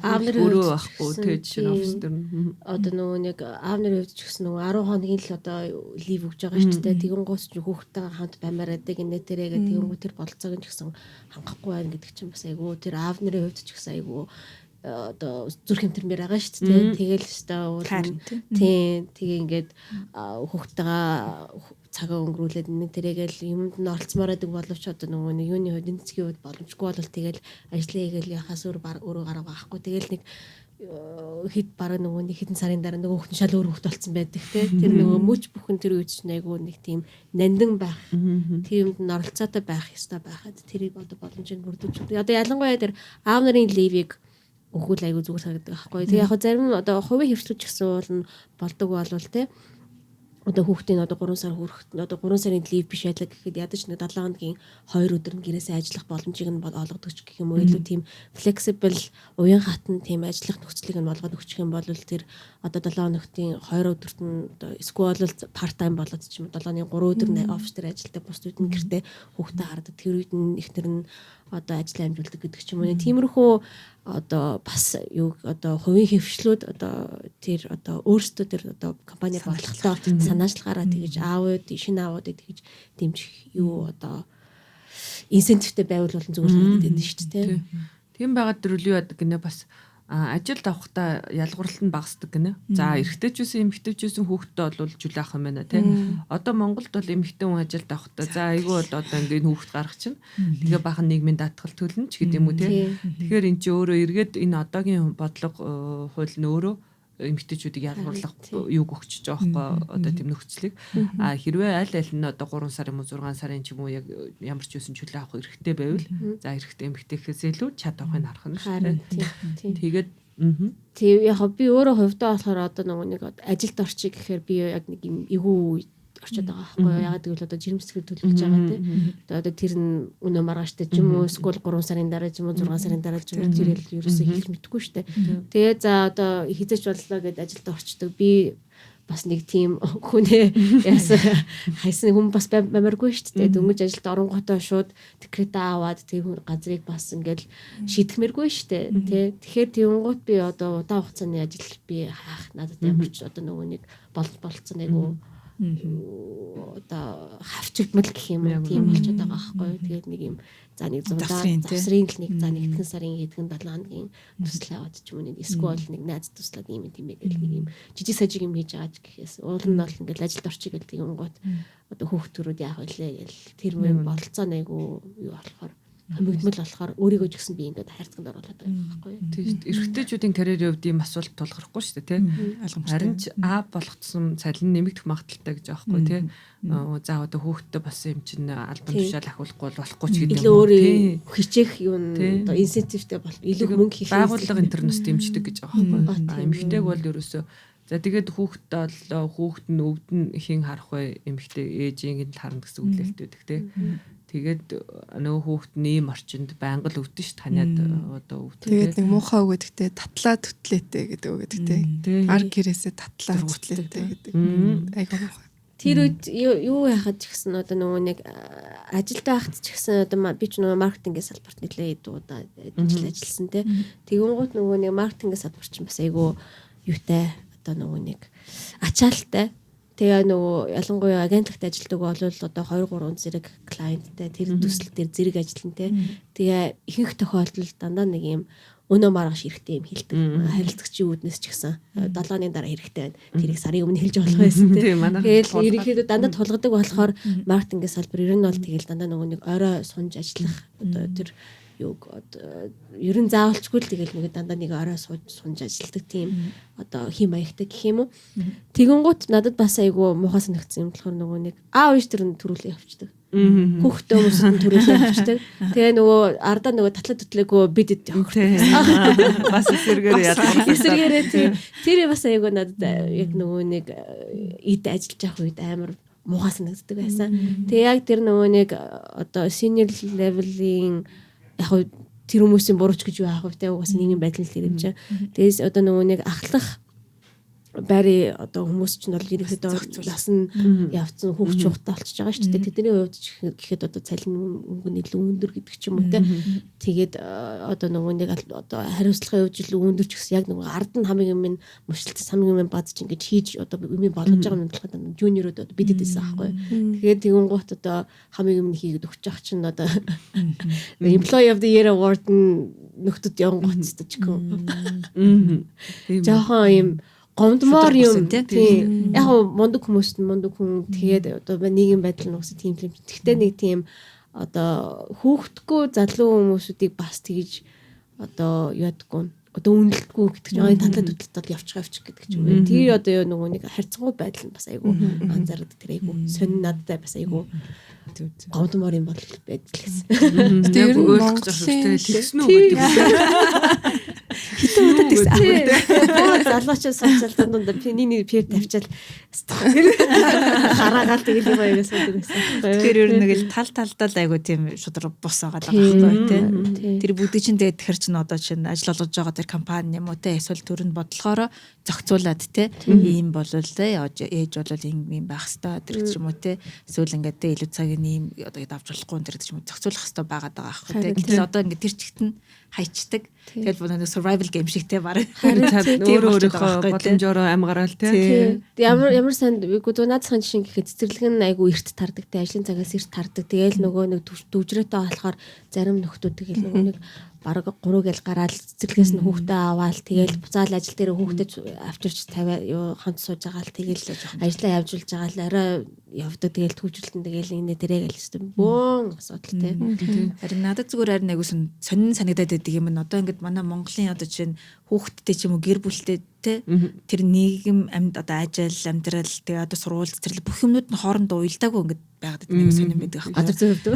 Аав нарын өөрөө байхгүй тий жишээ нь офис дээр нь. Одоо нөгөө нэг аав нарын хувьд ч гэсэн нөгөө 10 хоногийн л одоо лив өгж байгаа шүү дээ. Тэгэнгүүт ч хүүхдтэйгээ хамт баймаар байдаг инээ тэрээгээ тэгэнгүүт тэр болцоог нь ч гэсэн хангахгүй байна гэдэг чинь бас айгу тэр аав нарын хувьд ч гэсэн айгу одоо зүрх хэмтэрмээр байгаа шүү дээ. Тэгэл өстой тийм тэгээ ингээд хүүхдтэйгээ цагаа өнгөрүүлээд нэг тэрэгэл юмд нь оролцмоор байдаг боловч одоо нөгөө нэг юуны хувьд энд зэгийн хувьд боломжгүй бол тэгэл ажлаа хийгээл яхаас өөрөө гараа байхгүй тэгэл нэг хэд бараг нөгөө нэг хэдэн сарын дараа нөгөө хүн шал өөр хөлт болсон байдаг те тэр нөгөө мөч бүхэн тэр үед чинь айгүй нэг тийм нандин байх тийм юмд нь оролцоотой байх ёстой байхад тэрийг одоо боломжийг бүрдүүлж одоо ялангуяа тэр аав нарын левийг өгвөл айгүй зүгээр санагддаг байхгүй тэгээ яг зарим нь одоо хувийн хөвчлөж гэсэн болдог болвол те одоо хүүхдийн одоо 3 сар хүрэхэд одоо 3 сарын лив биш байлаа гэхэд ядаж нэг 7 хоногийн 2 өдөр нь гэрээсээ ажиллах боломжийг нь олгодог ч гэх юм уу илүү тийм flexible уян хатан тийм ажиллах нөхцөлийг нь болгоод өгчих юм бол тэр одоо 7 хоногтын 2 өдөрт нь одоо эсвэл part time болоод ч юм уу 7-ны 3 өдөр нь офис дээр ажилтдаг бус үед нь гэртээ хүүхдээ хардаг тэр үед нь ихнэр нь одоо ажил амжуулдаг гэдэг ч юм уу тиймэрхүү одоо бас юу одоо хувийн хөвшлүүд одоо тэр одоо өөрсдөө тэр одоо компани бодлоготой санаачлагаараа тэгж аавууд шинэ аавуудыг тэгж дэмжих юу одоо инсентивтэй байвал болон зүгээр санагдаад байна шүү дээ тийм байгаад дөрвөл юу яадаг гинэ бас ажилд авахдаа ялгуурлалт нь багасдаг гинэ. За эрэгтэйчүүсэн эмэгтэйчүүсэн хүүхдтэй бол жүлээ авах юм байна тий. Одоо Монголд бол эмэгтэй хүн ажилд авахдаа за айгүй бол одоо ингээд хүүхд гарах чинь тэгээ бахан нийгмийн даатгал төлнө ч гэдэг юм уу тий. Тэгэхээр эн чинь өөрөө эргээд энэ одоогийн бодлого хууль нь өөрөө эмэгтэйчүүдийг ялгуурлах юг өгч байгаа байхгүй одоо тийм нөхцөлийг а хэрвээ аль нь одоо 3 сар юм уу 6 сарын ч юм уу яг ямар ч үсэн чөлөө авах эрхтэй байвал за эрхтэй эмэгтэйхээс илүү чад авахыг харах нь шүү дээ. Тэгээд тийм яг би өөрөө хувьдаа болохоор одоо нэг ажилд орчих гэхээр би яг нэг юм эвгүй орчод байгаа байхгүй ягаад гэвэл одоо жирэмсгэл төлөвлөж байгаа тийм одоо тэр нь өнөө маргааштай ч юм уу эсвэл 3 сарын дараа ч юм уу 6 сарын дараа ч юм уу тэр ерөөсөө хийх мэдэхгүй штэ тэгээ за одоо хизээч боллоо гэд ажилд орчдөг би бас нэг тийм хүнээ яасан хайсан хүн бас баймаргүй штэ дөнгөж ажилд оронготой шууд декрет аваад тэр газрыг бас ингээл шийдхмээргүй штэ тий тэгэхээр тэнгуут би одоо удаан хугацааны ажил би хаах надад ямар ч одоо нөгөө нэг болцсон айгу одоо хавчигдмал гэх юм уу тийм болчиход байгаа байхгүй. Тэгээд нэг юм за нэг завсрын л нэг за нэг хэдэн сарын хэдэн 7 хоногийн туслаа аваад ч юм уу нэг эсвэл нэг найз туслаад юм гэл нэг юм жижиг сажиг юм хийж байгаа ч гэхээс уул нь бол ингээл ажилд орчих гэдэг юм гот одоо хүүхдөрүүд яах вэ гэл тэр мөн болцоо найгу юу болохоор Мөгдмөл болохоор өөрийгөө ч гэсэн би ингээд хайрцагт оруулаад байгаа байхгүй юу. Тийм шүү дээ. Эрэгтэйчүүдийн карьерийн хувьд ийм асуулт тулгархгүй шүү дээ, тий. Харин ч А болгоцсон цалин нэмэгдэх магадaltaй гэж байгаа байхгүй тий. За одоо хүүхдтэй болсон юм чинь албан тушаал ахиулахгүй болохгүй ч гэдэг юм. Илүү өөрөө хичээх юм одоо инсентивтэй бол илүү мөнгө хийх байгууллага интернэс дэмждэг гэж байгаа байхгүй. Эмэгтэйг бол ерөөсөө за тэгээд хүүхд нь өвд нь хийн харах бай эмэгтэй ээжийн л харна гэсэн үгэлэлт үүдэг тий. Тэгээд нөгөө хүүхд нь ийм орчинд байнга л өвдөн ш таниад одоо өвдөө. Тэгээд нэг муухай үг гэдэгтэй татлаа төтлөөтэй гэдэг үг гэдэгтэй. Ар гэрээсээ татлаа төтлөөтэй гэдэг. Айгуу муухай. Тэр үед юу яхад ч гэсэн одоо нөгөө нэг ажилдаа хахад ч гэсэн одоо би ч нөгөө маркетингийн салбарт нэлээд удаа ажилласан тий. Тэгэнгუთ нөгөө нэг маркетингийн салбар чинь бас айгуу юутай одоо нөгөө нэг ачаалттай. Тэгээ нөгөө ялангуяа агентлагт ажилладаг бол одоо 2-3 зэрэг клиенттэй тэр төсөл дээр зэрэг ажиллана те. Тэгээ ихэнх тохиолдолд дандаа нэг юм өнөө маргааш хэрэгтэй юм хэлдэг. Харилцагчийн үүднээс ч гэсэн 7-ны дараа хэрэгтэй байна. Тэрийг сарын өмнө хэлж болох байсан те. Тэгэл ерөнхийдөө дандаа тулгадаг болохоор маркетингийн салбар ер нь бол тэгэл дандаа нөгөө нэг орой сунж ажиллах одоо тэр юг ер нь заавалчгүй л тэгэл нэг дандаа нэг орой сунж ажилладаг тийм одоо хим маягтай гэх юм уу. Тэгэнгუთ надад бас айгүй муухай санагдсан юм болохоор нөгөө нэг аав ээж тэр нь төрүүлээ явчихдаг. Хүүхдээ хүмүүсд нь төрүүлээ явчихдаг. Тэгээ нөгөө ардаа нөгөө татлаа төтлөөгөө бидэд явах. Бас эсэргээр яадаг. Эсэргээрээ тийм. Тэр бас айгүй надад яг нөгөө нэг эд ажиллаж явах үед амар муухай санагддаг байсан. Тэгээ яг тэр нөгөө нэг одоо senior level-ийн яг тэр хүмүүсийн бурууч гэж юу аах вэ? Угаас нийгмийн байдал тэр юм чинь. Тэгээс одоо нөгөө нэг ахлах бари одоо хүмүүс ч нь бол ерөнхийдөө насан явцсан хүүхч чухтаа болчихж байгаа шүү дээ. Тэдний хувьд гэхэд одоо цалин мөнгө нь илүү өндөр гэдэг ч юм уу те. Тэгээд одоо нөгөө нэг одоо хариуцлагын хувьд илүү өндөр ч гэсэн яг нөгөө ард нь хамгийн юм мөшлөлт хамгийн юм бадж ингэж хийж одоо юм болгож байгаа юм болоход жуниорууд одоо бидэд байсан аахгүй. Тэгээд тэгэнгუთ одоо хамгийн юм хийгээд өгч байгаа чинь одоо Employee of the Year Award нөхдөд явангуцтай ч гэх юм. Жохон юм гомдмоор юм тийм яг мундаг хүмүүс нь мундаг хүн тэгээд одоо нийгэм байдал нь уусаа тийм. Тэгтээ нэг тийм одоо хүүхдгүй залуу хүмүүсүүдийг бас тэгж одоо яадаггүй одоо үнэлдэггүй гэдэг чинь татлаа төдөлтөд явчих гэдэг ч юм уу. Тэр одоо нөгөө нэг харьцангуй байдал нь бас айгүй анзаардаг тэр айгүй сонин надтай бас айгүй гомдмоор юм бол байдал гэсэн. Тэр өөрчлөж байгаа шүү дээ. Тэгсэн үү гэдэг. Хитэн өдөд гэсэн. Залуучаа суулцал дунд пенины пер тавьчаал хараагаал тэгэл юм аягаас үүдэг гэсэн. Тэгэхээр ер нь нэг л талдаа айгу тийм шудраг бус байгаа байхгүй тий. Тэр бүгд чинь тэгээд тэгэхэр чинь одоо чинь ажил олгож байгаа тэр компани юм уу те эсвэл төрөнд бодлохоор зохицуулаад те ийм болвол те ээж болвол ийм байх хэвээр тэр ч юм уу те эсвэл ингээд те илүү цагийн ийм одоо давж болохгүй тэр ч юм уу зохицуулах хэвээр байгаад байгаа байхгүй те. Гэтэл одоо ингээд тэр чигт нь хайчдаг. Тэгэл нэг survival game шиг те баг. Өөрийнхөө боломжоор амгараал те. Ямар санд үгүй наадсахын жишээ гэхэд цэцэрлэг нь айгу эрт тардаг те ажлын цагаас эрт тардаг. Тэгэл нөгөө нэг төвжрөөтэй болохоор зарим нөхдүүд тэгэл нөгөө нэг бараг 3 гээл гараад цэцэрлэгээс нь хүүхдээ аваад тэгэл буцаал ажил дээр хүүхдээ авчирч тавиа хонц сууж байгаа л тэгэл ажлаа явжуулж байгаа л арай явдаг тэгэл төвжрэлтэн тэгэл инээ тэрэг альстай бөөн асуудал те. Харин надад зүгээр харин айгу сонин санагдаад байдаг юм. Одоо ингээд манай Монголын одоо жишээ нь хүүхдтэй ч юм уу гэр бүлтэй те тэр нийгэм амьд одоо ажил амьдрал тэгээ одоо сургууль цэцэрлэг бүх юмнууд нь хоорондоо уялдаагүй ингээд байгаад байдаг нэг сонин байдаг аахгүй. Газар зүйн хувьд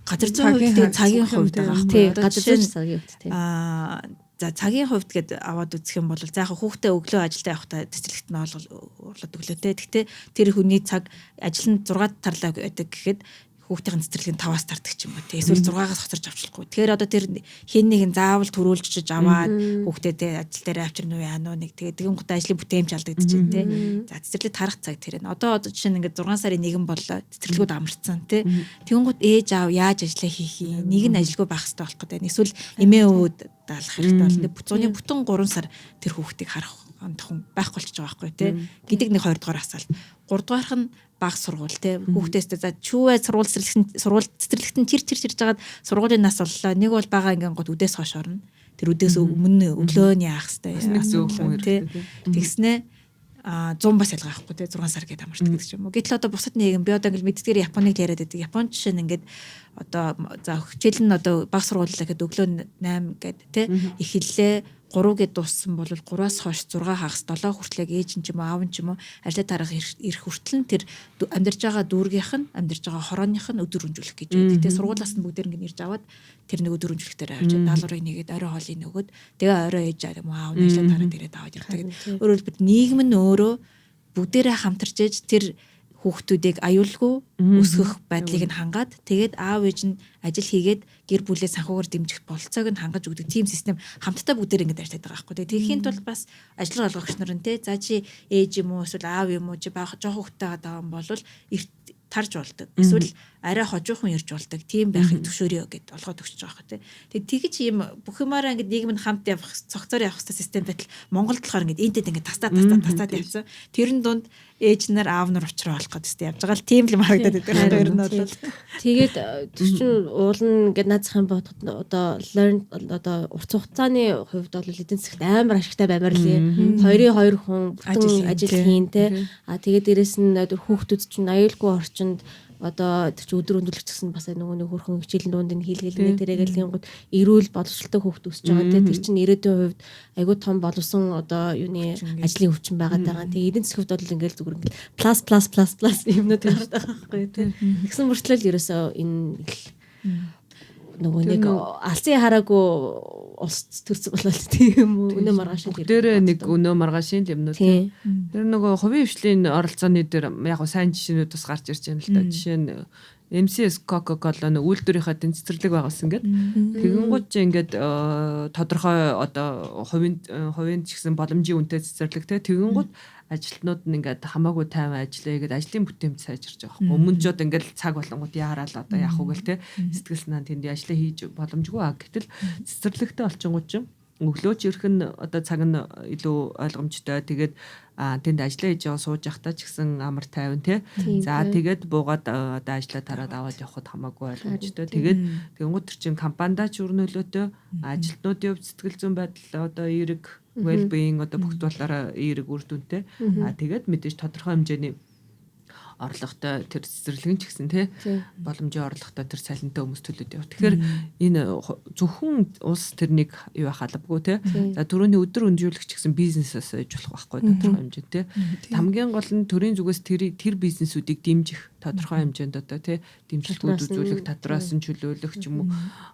газар зүйн хувьд цагийн хувьд байгаа аахгүй. Тийм газар зүйн цагийн хувьд тийм. За цагийн хувьд гээд аваад үзэх юм бол за яг хүүхдээ өглөө ажилдаа явахдаа цэцэрлэгт нь орлоод өглөө те. Гэхдээ тэр хүний цаг ажил нь 6 тарлаа байдаг гэхэд хүүхдийн цэцэрлэгийн 5-аас тардаг ч юм уу те эсвэл 6-аас хоцорч авчлахгүй. Тэгэхээр одоо тэр хэн нэг нь заавал төрүүлжиж аваад хүүхдээ те ажил дээр авчирна уу яа нөө нэг тэгээ тэгэн гутаа ажлын бүтээмж алдагдчихээн те. За цэцэрлэг тарах цаг тэр нь. Одоо жишээ нь ингээд 6 сарын нэгэн боллоо цэцэрлэгүүд амарцсан те. Тэгэн гут ээж аав яаж ажиллаа хийх юм. Нэг нь ажилгүй байх хэрэгтэй болох гэдэг. Эсвэл эмээ өвөд даалах хэрэгтэй бол зуны бүтэн 3 сар тэр хүүхдийг харах хүн байхгүй болчихж байгаа байхгүй те. Гэдэг нэг 2 дугаар асуулт. 3 дугаарх нь баг сургууль те хүүхдээсээ за чүүвээ сургууль цэцэрлэгт нь чирж жагаад сургуулийн нас боллоо нэг бол бага ингээд гот үдээс хойш орно тэр үдээс өмнө өглөөний яах хэвээр асуулт те тэгснэ 100 бас ялгаа авахгүй те 6 сар гээд амарч гэдэг ч юм уу. Гэтэл одоо бусад нийгэм би одоо ингээл мэддгээр Японыг яриад байдаг. Японд жишээ нь ингээд одоо за хичээл нь одоо баг сургуулиа гэхэд өглөө 8 гээд те эхэллээ 3 гээд дууссан бол 3-аас хойш 6 хагас 7 хүртэл яг ээж нь ч юм уу аав нь ч юм уу ажлаа тарах ирэх хүртэл нь тэр амьдарч байгаа дүүргийнх нь амьдарч байгаа хорооных нь өдөр өнжүүлэх гэж байдаг. Тэгээ сургуулиас нь бүгдээр ингэ ирж аваад тэр нэг өдөр өнжүүлэхтэй авч даалгаврыг нэгээд орой хоолыг нөгөөд тэгээ орой ээж аа юм аав нь ажлаа тараад ирээд аваад явдаг. Өөрөөр хэлбэл нийгэм нь өөрөө бүгдээрээ хамтарч ээж тэр хүүхдүүдийг аюулгүй өсгөх байдлыг нь хангаад тэгээд аав ээж нь ажил хийгээд гэр бүлээ санхугаар дэмжих болцоог нь хангаж өгдөг тийм систем хамтдаа бүгдээр ингэж ажилладаг байгаа байхгүй. Тэгэхийн тулд бас ажил олгогч нар нь те за чи ээж юм уу эсвэл аав юм уу чи жоох хүүхдтэй байгаа юм бол тарж болдог. Эсвэл арай хожуухан ирж болдог. Тийм байхыг төшөөрөө гэд олгоод өгч байгаа хэрэг. Тэгээд тэгж ийм бүх юмараа ингэ нийгэм нь хамт явах, цогцоор явах хэвээр систем байтал Монголд болохоор ингэ энтэд ингэ тастаад явсан. Тэрэн дунд ээж нар аав нар уучраа болох гэдэг явж байгаа л тийм л марагдаад байдаг. Хоёр нь бол тэгээд тэр чинь уулна гэд наацхан бодоход одоо learn одоо урт хугацааны хувьд бол эдийн засагт амар ашигтай баймаар лээ. 2-2 хүн бүтэн ажил хийн те. Тэгээд дээрэс нь хүүхдүүд чинь аюулгүй орчинд одоо тэр чи өдөр өндөрлөх гэсэн бас нөгөө нэг хөрхөн хичээлийн дунд нь хийлгэлнэ тэрэгэл гингууд эрүүл боловсролтой хүүхд өсөж байгаа те тэр чинь ирээдүйн хувьд айгүй том боловсон одоо юуны ажлын өвчин байгаад байгаа. Тэгээ эдийн засгт бол ингээл зүгээр ингээл плюс юмнууд байж байгаа байхгүй те. Тэгсэн мөртлөө л ерөөсөө энэ нөгөө нэг алсын хараагүй улс төрсөн болол тийм өнөө маргаашин дээр нэг өнөө маргаашин юмнууд. Тэр нөгөө хувийн хвшлийн оролцооны дээр яг сайн жишээнүүд бас гарч ирж байна л да. Жишээ нь MCS Coca-Cola нэг үйлдвэрийнхаа цэцэрлэг байгуулсан гэдэг. Тэгэнгүүт чи ингээд тодорхой одоо хувийн ч гэсэн боломжийн үнэтэй цэцэрлэг те тэгэнгүүт ажилтнууд нь ингээд хамаагүй тайван ажиллая гэдэг ажлын бүтээмж сайжирч байгаа юм. Өмнө жод ингээд цаг болгонгууд яарал одоо яах вэ гэл те сэтгэл санаа тэнд ажиллаа хийж боломжгүй а гэтэл цэцэрлэгтэй олчингууд чинь өглөөч ирэх нь одоо цаг нь илүү ойлгомжтой. Тэгээд тэнд ажиллаа хийж байгаа сууж явахдаа ч гэсэн амар тайван те. За тэгээд буугаад одоо ажиллаа тараад аваад явхад хамаагүй ойлгомжтой. Тэгээд тэгэнгүүт тэр чинь компанидаа ч өрнөлөөтэй ажилтнуудын хувьд сэтгэл зүйн байдал одоо эерэг well being одоо бүх талаараа эерэг үр дүнтэй. Тэгээд мэдээж тодорхой хэмжээний орлоготой тэр цэцэрлэгэн ч гэсэн тий боломжийн орлоготой тэр цалинтай хүмүүс төлөөд яв. Тэгэхээр энэ зөвхөн улс тэрнийг юу халбгүй тий. За түрүүний өдөр өнжүүлэгч гэсэн бизнесээс ээж болох байхгүй тодорхой хэмжээнд тий. Хамгийн гол нь төрийн зүгээс тэр бизнесүүдийг дэмжих тодорхой хэмжээнд одоо тий дэмжлэгүүд үзүүлэх, татвараас нь чөлөөлөх ч юм уу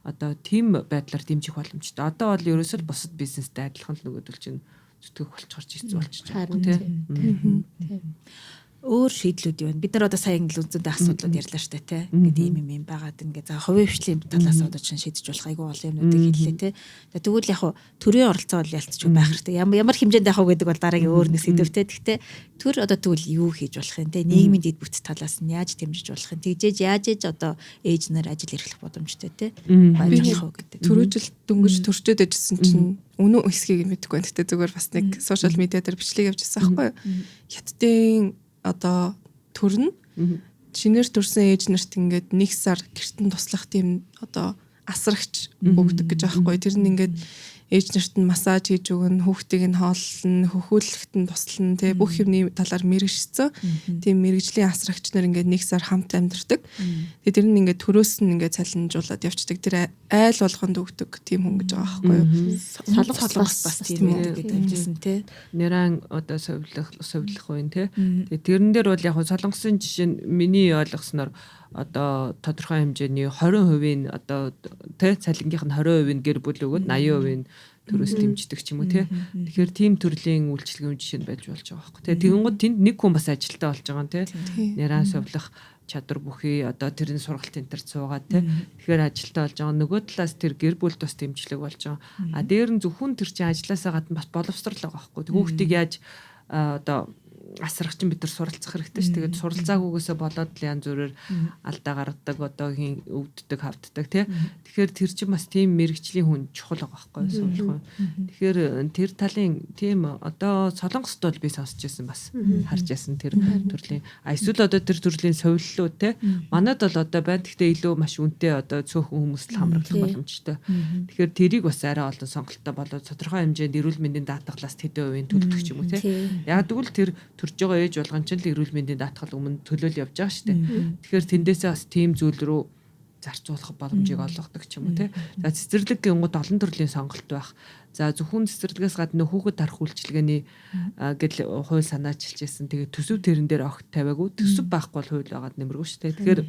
одоо тийм байдлаар дэмжих боломжтой. Одоо бол ерөөсөө бусад бизнестэй адилхан л нөгөөдөл чинь зүтгэх болчихорч хэцүү болчихж байгаа тий. Өөр шийдлүүд юу вэ? Бид нар одоо сая ингээл үнцэнтэй асуудлууд ярьлаа шүү дээ, тий. Ингээд ийм байгаад ингээд за хувийн хвшлийн талаас одоо чинь шийдэж болох айгүй олон юмнуудыг хэллээ, тий. Тэгвэл яг хуу төрийн оролцоо бол ялцчих байх хэрэгтэй. Ямар хэмжээнд явах гэдэг бол дараагийн өөр нэг сэдвтэй. Гэхдээ төр одоо тэгвэл юу хийж болох юм, тий. Нийгмийн дэд бүтц талаас нь яаж дэмжиж болох юм. Тэгжээж яаж одоо ээж нар ажил эрхлэх боломжтой, тий. Баярлах уу гэдэг. Түрүү жил дөнгөж төрчөөд ажилласан чинь үнэн хэсгийг мэдэхгүй байна. Гэхдээ зүгээр бас нэг сошиал медиа дээр бичлэг явьжсэн аахгүй юу? Хятадын одоо төрн шинээр төрсэн ээж нарт ингээд 1 сар гэртэн туслах тийм одоо асрагч өгдөг гэж аахгүй. Тэр нь ингээд ээж нарт нь массаж хийж өгнө, хүүхдийг нь хооллоно, хөхүүлэхт нь туслана, тий бүх юмны талаар мэрэгчсэн. Тийм мэрэгжлийн асрагч нар ингээд 1 сар хамт амьдардаг. Тэгээ тэр нь ингээд төрөөс нь ингээд цалинжуулаад явцдаг. Тэр айл болгонд өгдөг тийм хүн гэж байгаа аахгүй юу? Солонгос бас тийм гэдэг амжсэн тий. Нэрэн одоо совилох үин тий. Тэгээ тэрэн дээр бол яг солонгосын жишээ нь миний ойлгосноор одоо тодорхой хэмжээний 20% одоо тий цалингийнх нь 20% гэр бүл өгөөд 80% төрөөс дэмждэг ч юм уу тий. Тэгэхээр тийм төрлийн үйлчлэгийн жишээ нь байж болж байгаа байхгүй тий. Тэгэнгүүт тэнд нэг хүн бас ажилтаа болж байгаа нь тий. Нэрэн совилох чадвар бүхий одоо тэрний сургалт энтерт суугаад тий. Тэгэхээр ажилтаа болж байгаа. Нөгөө талаас тэр гэр бүлд бас дэмжлэг болж байгаа. Дээр нь зөвхөн тэр чинь ажилласаа гадна бас боловсрал байгаа байхгүй. Хүүхдийг яаж одоо асрах чинь бид нар суралцах хэрэгтэй ш. Тэгээд суралцаагүйгээсээ болоод л янз бүрээр алдаа гаргадаг, одоогийн өвддөг, хавддаг тий. Тэгэхээр тэр чинь бас тийм мэрэгжлийн хүн чухал байгаа байхгүй суулгах. Тэгэхээр тэр талын тийм одоо Солонгост бол би сонсч байсан бас харж байсан тэр төрлийн. Эсвэл одоо тэр төрлийн совиллуу тий. Манайд бол одоо байна. Гэхдээ илүү маш үнэтэй одоо цөөхөн хүмүүс л хамраглах боломжтой. Тэгэхээр тэрийг бас арай олон сонголттой болоод тодорхой хэмжээнд эрүүл мэндийн даатгалаас тэдэн хувийн төлдөг ч юм уу тий. Яг тэгвэл тэр төрж байгаа ээж болгон ч л эрүүл мэндийн даатгал өмнө төлөөл явж байгаа шүү дээ. Тэгэхээр тэндээсээ бас тийм зүйл рүү зарцуулах боломжийг олгодог ч юм уу тий. За цэцэрлэг гингууд олон төрлийн сонголт байх. За зөвхөн цэцэрлэгээс гадна хүүхэд дарах үйлчилгээний гэл хууль санаачилжсэн. Тэгээ төсөв тэрэн дээр огт тавиагүй. Төсөв байхгүй бол хууль байгаад нэмэргүй шүү дээ. Тэгэхээр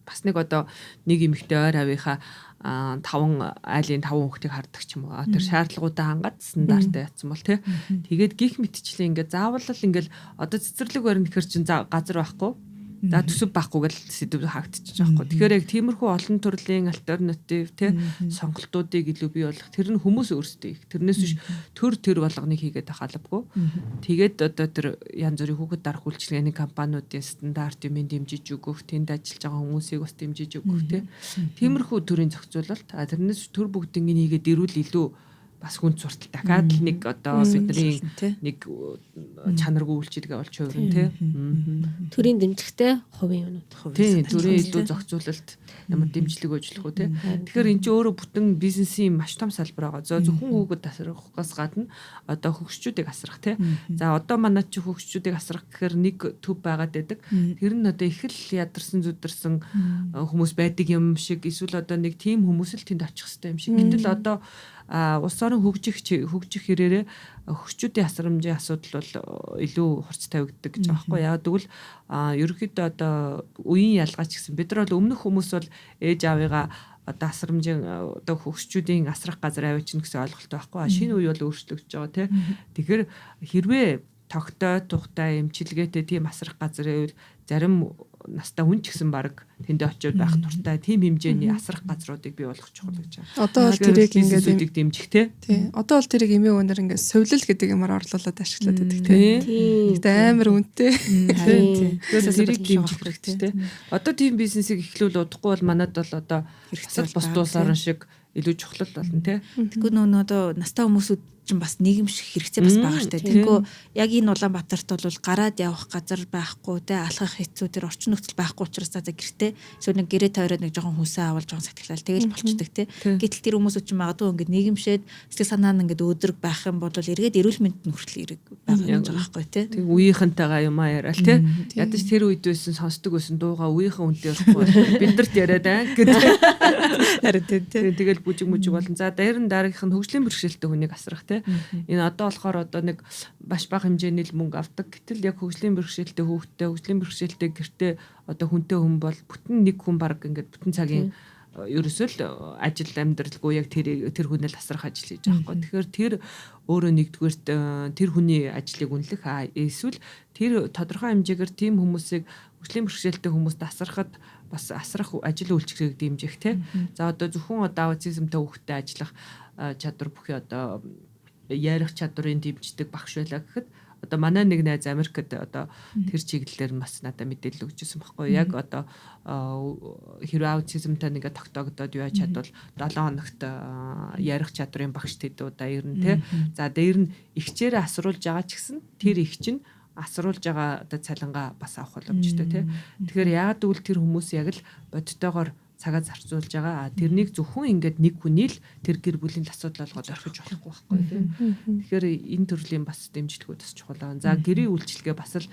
бас нэг одоо нэг эмэгтэй ойр авийнхаа 5 айлын 5 хүүхдийг хардаг ч юм уу. Тэр шаардлагуудаа хангаад стандартаа ятсан бол тий. Тэгээд гих мэтчлээ ингээд заавал л ингээд одоо цэцэрлэг барин гэхэр чинь газар байхгүй. За төсөв байхгүй гэл сэдв хаагдчих жоохгүй. Тэгэхээр яг тиймэрхүү олон төрлийн альтернатив тий сонголтуудыг илүү бий болгох. Тэр нь хүмүүс өөрсдөө их. Тэрнээс биш тэр болгоныг хийгээд ахалбгүй. Тэгээд одоо тэр янз бүрийн хүүхэд дарах үйлчилгээний компаниудын стандарт юм дэмжиж өгөх, тэнд ажиллаж байгаа хүмүүсийг бас дэмжиж өгөх тий. Тиймэрхүү төрлийн зохицуулалт. Тэрнээс төр бүгднийг хийгээд ирүүл илүү бас хүн суртал дахиад л нэг одоо бидний нэг чанаргүй үйлчилгээ болж хувирна тий. Төрийн дэмжлэгтэй хувийн юмнууд. Тий, төрийн илүү зохицуулалт ямар дэмжлэг ажиллах уу тий. Тэгэхээр эн чинь өөрөө бүтэн бизнесийн маш том салбар байгаа. Зөвхөн хүүхэд асрахаас гадна одоо хөгшчүүдийг асрах тий. За одоо манайд чи хөгшчүүдийг асрах гэхээр нэг төв байгаад байдаг. Тэр нь одоо их л ядарсан зүдэрсэн хүмүүс байдаг юм шиг эсвэл одоо нэг тийм хүмүүс л тэнд очих хэрэгтэй юм шиг. Гэтэл одоо улс орон хөгжих хэрээрээ хөгчүүдийн асрамжийн асуудал бол илүү хурц тавигддаг гэж байгаа байхгүй. Яг тэгвэл ерөнхийдөө одоо үеийн ялгаач гэсэн бид нар бол өмнөх хүмүүс бол ээж аавыгаа одоо асрамжийн одоо хөгчүүдийн асрах газар авчина гэсэн ойлголттой байхгүй. Шинэ үе бол өөрчлөгдөж байгаа тий. Тэгэхээр хэрвээ тогтой тухтай эмчилгээтэй тийм асрах газар байвал зарим настай хүн ч гэсэн баг тэндээ очиод байх туртай тийм хэмжээний асрах газруудыг бий болгох чухал гэж байна. Одоо бол тэрийг ингээд дэмжих тий. Одоо бол тэрийг эмээ өнөр ингээд совлол гэдэг юмар орлуулад ашиглаад байдаг тий. Гэтэ амар үнэтэй. Тэгэхээр тэрийг дэмжих хэрэгтэй тий. Одоо тийм бизнесийг эхлүүл удахгүй бол манад бол одоо хэсэг бос дуусаарн шиг илүү чухал болно тий. Тэгэхгүй нөө одоо настай хүмүүсүүд чинь бас нийгэм шиг хэрэгцээ бас байгаа штэ. Тэгэхгүй яг энэ Улаанбаатарт бол гараад явах газар байхгүй те алхах хэцүү тэр орчин нөхцөл байхгүй учраас за гэртээ эсвэл нэг гэрээ тойроод нэг жоохон хүнсээ авал жоохон сатглал тэгэл болчдөг те. Гэтэл тэр хүмүүсүүд чинь магадгүй ингээд нийгэмшээд сэтгэл санаа нь ингээд өөдрөг байх юм бол эргээд эрүүл мэндэд хүртэл эрэг байгаа юм байгаа байхгүй те. Тэг үеийнхэнтэйгээ юм яриад те. Ядаж тэр үед байсан сонсдог байсан дууга үеийнхэн үнтэй ярихгүй бидэрт яриад гэдэг. Харин те. Тэгэл бүжиг болон за дараагийнх нь хөгжлийн бэрхшээлтэй хүнийг асрах те. Энэ одоо болохоор одоо нэг баш бага хэмжээний л мөнгө авдаг. Гэтэл яг хөгжлийн бэрхшээлтэй хүүхдтэй, хөгжлийн бэрхшээлтэй гэртээ одоо хүнтэй хүн бол бүтэн нэг хүн баг ингээд бүтэн цагийн ерөөсөө л ажил амьдралгүй яг тэр хүнээ л асрах ажил хийж байгаа байхгүй. Тэгэхээр тэр өөрөө нэгдүгээрт тэр хүний ажлыг үнэлэх эсвэл тэр тодорхой хэмжээгээр тийм хүмүүсийг хөгжлийн бэрхшээлтэй хүмүүст асрахад бас асрах ажил үйлчлэгийг дэмжих те. За одоо зөвхөн одоо аутизмтай хүүхдэд ажиллах чадвар бүхий одоо ярих чадварыг дэмждэг багш байлаа гэхэд одоо манай нэг найз Америкт одоо тэр чиглэлээр бас надад мэдээлэл өгчээсэн байхгүй яг одоо хэрвээ аутизмтай нэгэ тогтоогдоод юу яаж чадвал 7 хоногт ярих чадварын багш тэдүүдээ ирнэ те. За дээр нь ихчээрээ асруулж байгаа ч гэсэн тэр их чинь асруулж байгаа одоо цалингаа бас авах боломжтой те. Тэгэхээр яагаад гэвэл тэр хүмүүс яг л бодтойгоор цагаа зарцуулж байгаа. Тэрнийг зөвхөн ингээд нэг хүний л тэр гэр бүлийн асуудал болгоод орхиж болохгүй байхгүй тийм. Тэгэхээр энэ төрлийн бас дэмжлэгүүд бас чухал байна. За гэрийн үйлчилгээ бас л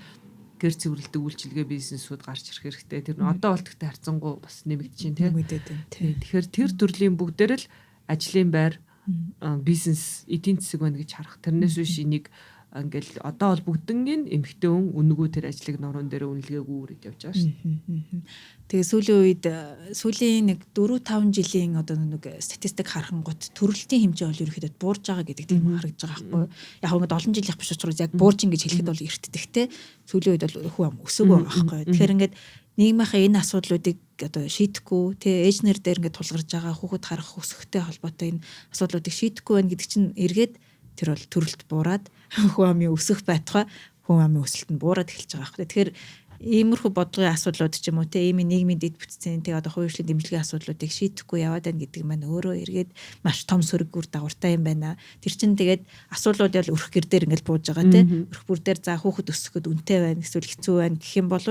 гэр цэвэрлдэг үйлчилгээ бизнесүүд гарч ирэх хэрэгтэй. Тэр нь одоо болтогтой харьцангуй бас нэмэгдэж байна тийм. Тэгэхээр тэр төрлийн бүгдээр л ажлын байр бизнес эдийн засаг байна гэж харах. Тэрнээс биш энийг ингээл одоо бол бүгднгийн эмхтэй хүн үнэгүй тэр ажлыг нуруунд дээр үнэлгээгүй үрээд явж байгаа шүү дээ. Тэгээ сүүлийн үед сүүлийн нэг 4-5 жилийн одоо нэг статистик харахангууд төрөлтийн хэмжээ бол ерөөхдөө буурж байгаа гэдэг тийм харагдаж байгаа байхгүй юу. Яг ингээд олон жилийнх биш учраас яг буурж ингэж хэлэхэд бол эртдэгтэй. Сүүлийн үед бол хүн ам өсөөгөө байгаа байхгүй юу. Тэгэхээр ингээд нийгмийнхаа энэ асуудлуудыг одоо шийдэхгүй тэгээ ээж нар дээр ингээд тулгарч байгаа хүүхэд харах өсөхтэй холбоотой энэ асуудлуудыг шийдэхгүй байна гэдэг чинь эргээд тэр бол төрөлт буураад хүн амын өсөх байтугай хүн амын өсөлт нь буураад эхэлж байгаа байхгүй. Тэгэхээр иймэрхүү бодлогын асуудлууд ч юм уу те ийм нийгмийн дэд бүтцийн тэг одоо хувийн хөгжлийн дэмжлэгийн асуудлуудыг шийдэхгүй яваад байна гэдэг маань өөрөө эргээд маш том сөрөг үр дагавартай юм байна. Тэр чинь тэгээд асуулууд ял өрх гэр дээр ингээл бууж байгаа те. Өрх бүр дээр за хүүхэд өсгөхөд үнэтэй байна эсвэл хэцүү байна гэх юм бол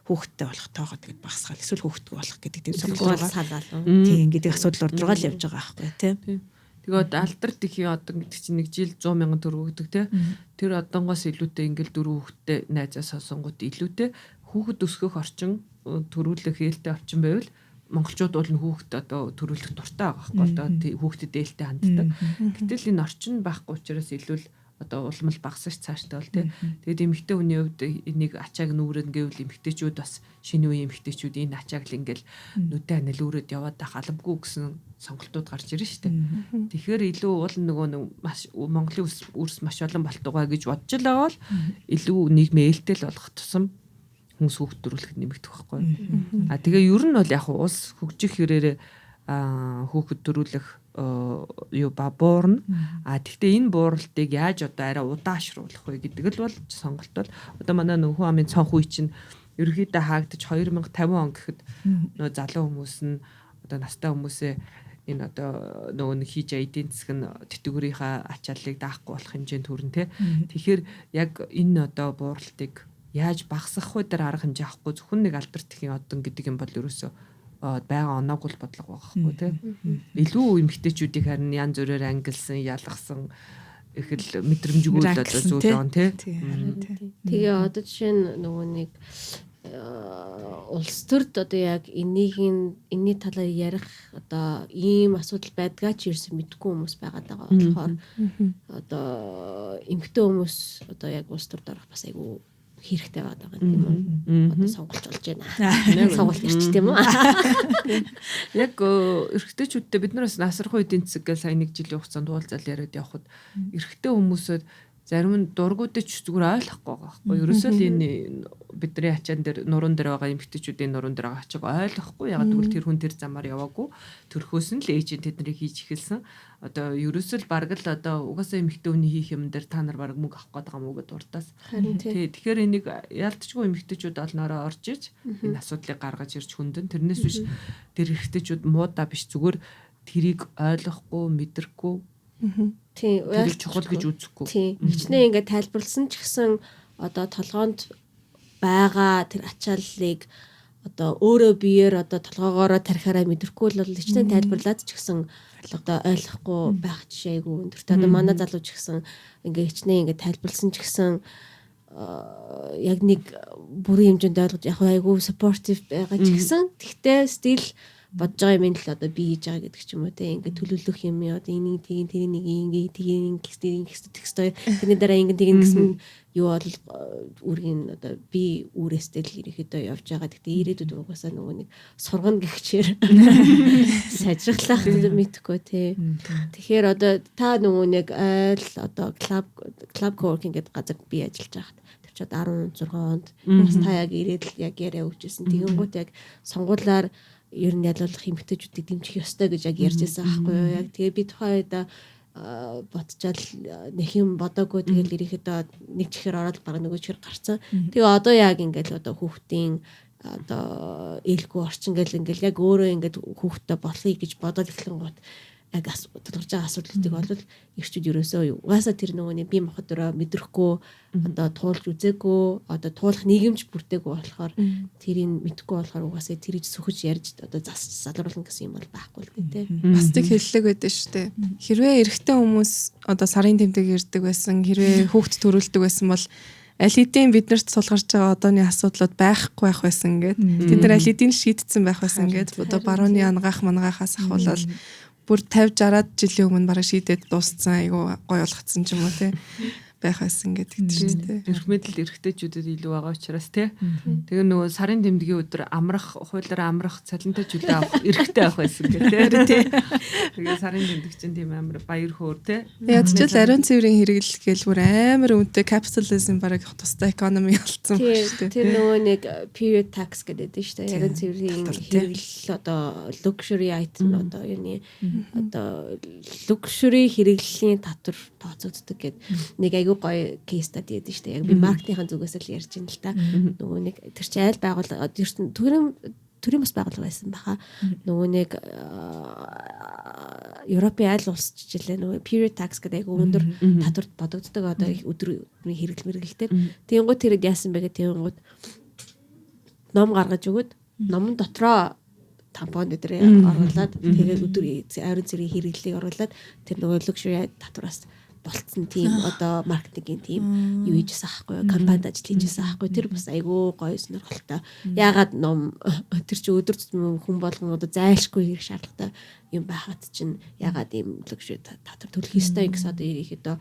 хүүхэдтэй болох тоогоо тэгээд багасгаал эсвэл хүүхэдгүй болох гэдэг тийм сонголт байгаа. Тийм гэдэг асуудал урд руу л явж байгаа байхгүй те. Тэгээд алдарт их одоо гэдэг чинь нэг жил 100 мянган төгрөг өгдөг те. Тэр одонгоос илүүтэй ингээл 4 хүүхэдтэй найзаа сонсонгууд илүүтэй хүүхэд өсгөх орчин төрүүлэх ээлтэй орчин байвал монголчууд бол хүүхэд одоо төрүүлэх дуртай байгаа байхгүй одоо хүүхдэд ээлтэй ханддаг. Гэтэл энэ орчин байхгүй учраас илүү л одоо улмал багасч цааштай бол тий. Тэгээд эмэгтэй хүний хувьд энийг ачааг нүүрэн гэвэл эмэгтэйчүүд бас шинэ үеийн эмэгтэйчүүд энэ ачааг л ингээл нүдэ ханал үүрээд яваад байх албагүй гэсэн сонголтууд гарч ирнэ шүү дээ. Тэгэхээр илүү уул нөгөө маш Монголын үрс маш олон болтугай гэж бодож л байгаа бол илүү нийгмээ ээлтэй л болгох тусам хүмүүс хүүхд төрүүлэхэд нэмэгдэх байхгүй. Тэгээ ер нь бол яг улс хөгжих хэрээрээ хүүхэд төрүүлэх юу буурна. Тэгвэл энэ бууралтыг яаж одоо арай удаашруулах вэ гэдэг л бол сонголт бол одоо манай нөхөн амын цонх үе чинь ерөөхдөө хаагдаж 2050 он гэхэд нөө залуу хүмүүс нь одоо настай хүмүүсээ энэ одоо нөгөө хийж эдийн засаг нь тэтгэврийнхаа ачааллыг даахгүй болох хэмжээнд хүрнэ те. Тэгэхээр яг энэ одоо бууралтыг яаж багасгах вэ дээр арга хэмжээ авахгүй зөвхөн нэг алдарт тхийн одон гэдэг юм бол ерөөсөө байгаа оноогүй бодлого байхгүй тийм. Илүү эмгтээчүүдийг харин янз бүрээр ангилсан, ялгсан их л мэдрэмжгүй л одоо зүйл байгаа тийм. Тэгээ одоо жишээ нь нөгөө нэг улс төрд одоо яг энэний талаар ярих одоо ийм асуудал байдгаа ч ерөөсөө мэдэхгүй хүмүүс байгаад байгаа болохоор одоо эмгтээ хүмүүс одоо яг улс төрд орох бас айгүй хэрэгтэй байгаа юм уу? Одоо сонголж болж байна. Сонголт ирч тийм үү? Яг эрэгтэйчүүдтэй бид нараас насрах үеийн цэцэг гэж сая нэг жилийн хугацаанд уулзаал яриад явхад эрэгтэй хүмүүсүүд зарим нь дургуудыг ч зүгээр ойлгохгүй байгаа байхгүй. Ерөөсөө л энэ бидний ачаан дээр нуруунд дээр байгаа эмэгтэйчүүдийн нуруунд дээр байгаа ачааг ойлгохгүй. Яг тэгвэл тэр хүн тэр замаар яваагүй. Төрхөөс нь л ээжийн тэднийг хийж эхэлсэн. Одоо ерөөсөө л бараг л одоо угаасаа эмэгтэй хүний хийх юм дээр та нар бараг мөнгө авах гээд байгаа мүү гэд уртаас. Тэгэхээр энийг ялтчгүй эмэгтэйчүүд олноороо орж иж энэ асуудлыг гаргаж ирж хүндэн. Тэрнээс биш тэр эрэгтэйчүүд муудаа биш зүгээр тэрийг ойлгохгүй, мэдрэхгүй. Тийм, ойлгох чухал гэж үзэхгүй. Тийм. Хичнээн ингээд тайлбарлсан ч гэсэн одоо толгоонд байгаа тэр ачааллыг одоо өөрөө биеэр одоо толгоогоороо тарихаараа мэдрэхгүй бол хичнээн тайлбарлаад ч гэсэн одоо ойлгохгүй байх жишээ айгүй өндөртэй. Одоо манай залуу ч гэсэн ингээд хичнээн ингээд тайлбарлсан ч гэсэн яг нэг бүрийн хэмжээнд ойлгож яг айгүй supportive байгаа ч гэсэн тэгтээ still бодож байгаа юм л одоо би хийж байгаа гэдэг ч юм уу те ингээд төлөвлөх юм одоо энийг тийм тэр нэг ингээд тийм тексттэй тэрний дараа ингээд тийм гэсэн юу бол үргийн одоо би үрээстэй л ерөөхдөө явж байгаа. Гэхдээ ирээдүйд угаасаа нөгөө нэг сургана гихчээр сайжруулах мэдхгүй те. Тэгэхээр одоо та нөгөө нэг айл одоо club co-working гэдэг газар би ажиллаж байхад тэр ч одоо 16 онд бас та яг ирээд л яг яриа өгчээсэн. Тэгэнгүүт яг сонгуулаар ер нь ялуулах эмгтээчүүдийг дэмжих ёстой гэж яг ярьж байсан аахгүй юу. Яг тэгээ би тухайн үед бодчаал нэг юм бодоогүй тэгэл ирэхэд нэг чихэр ороод баг нөгөө чихэр гарцсан. Тэгээ одоо яг ингээл одоо хүүхдийн одоо ээлгүй орчин гэл ингээл яг өөрөө ингээд хүүхдтэй болохыг гэж бодоод эхлэн гот яг тодорж байгаа асуудлуудыг бол ирчүүд ерөөсөө угаасаа тэр нөгөө нэг бие махбодороо мэдрэхгүй одоо туулж үзээгүй одоо туулах нийгэмж бүрдээгүй болохоор тэрийг мэдхгүй болохоор угаасаа тэрийг сөхөж ярьж одоо засч салруулна гэсэн юм бол байхгүй л дээ тий. Бас тэг хэллэг байдаг шүү дээ. Хэрвээ эрэгтэй хүмүүс одоо сарын тэмдэг ирдэг байсан, хэрвээ хүүхд төрүүлдэг байсан бол аль хэдийн биднэрт сулгарч байгаа одооны асуудлууд байхгүй байх байсан гэдэг. Тэд нар аль хэдийн шийдсэн байх байсан гэдэг. Одоо барууны ангаах мангаахаас ахвал бүр 50-60 жилийн өмнө бараг шийдээд дууссан айгу гой болгоцсон ч юм уу тий байх байсан гэдэг чинь тий. Эрх мэдэл эрхтэйчүүдэд илүү байгаа учраас тий. Тэгээ нөгөө сарын тэмдгийн өдөр амрах, хуулиар амрах, цалинтай жүлээ авах эрхтэй байх байсан гэх тий. Тэгээ сарын тэмдэг чинь тийм амар баяр хөөр тий. Яг ч л ариун цэврийн хэрэглэл гээл бүр амар үнэтэй capitalism бараг тустай economy болцсон байна шүү дээ. Тэр нөгөө нэг period tax гэдэг дээ шүү дээ. Ариун цэврийн хэрэглэл одоо luxury item одоо юуны одоо luxury хэрэглэлийн татвар тооцогддог гэд нэг айгүй гоё кейс стади гэдэг нь шүү дээ. Яг би маркетингийн зүгээс л ярьж байна л та. Нөгөө нэг тэр чи айл байгууллага төрийн бас байгууллага байсан баха. Нөгөө нэг Европын айл улс жижилээ нөгөө period tax гэдэг айгүй өндөр татварт бодогддог одоо их өдрийн хэрэглэлтээр. Тэнгууд тэрэд яасан бэ гэх тэнгууд ном гаргаж өгöd номон дотроо тампон өдрөө оруулаад тэгээд өдөр ойрын цэргийн хэрэглэлийг оруулаад тэр нөгөө luxury татвараас болцсон тийм одоо маркетингийн тийм юу хийжсэн аахгүй компанид ажил хийжсэн аахгүй тэр бас айгүй гоё сонирхолтой. Яагаад ном тэр чи өдөр тутмын хүн болгон одоо зайлшгүй хэрэг шаардлагатай юм байхад чинь яагаад ийм luxury татвар төлөх ёстой гэсэн одоо ерөөхдөө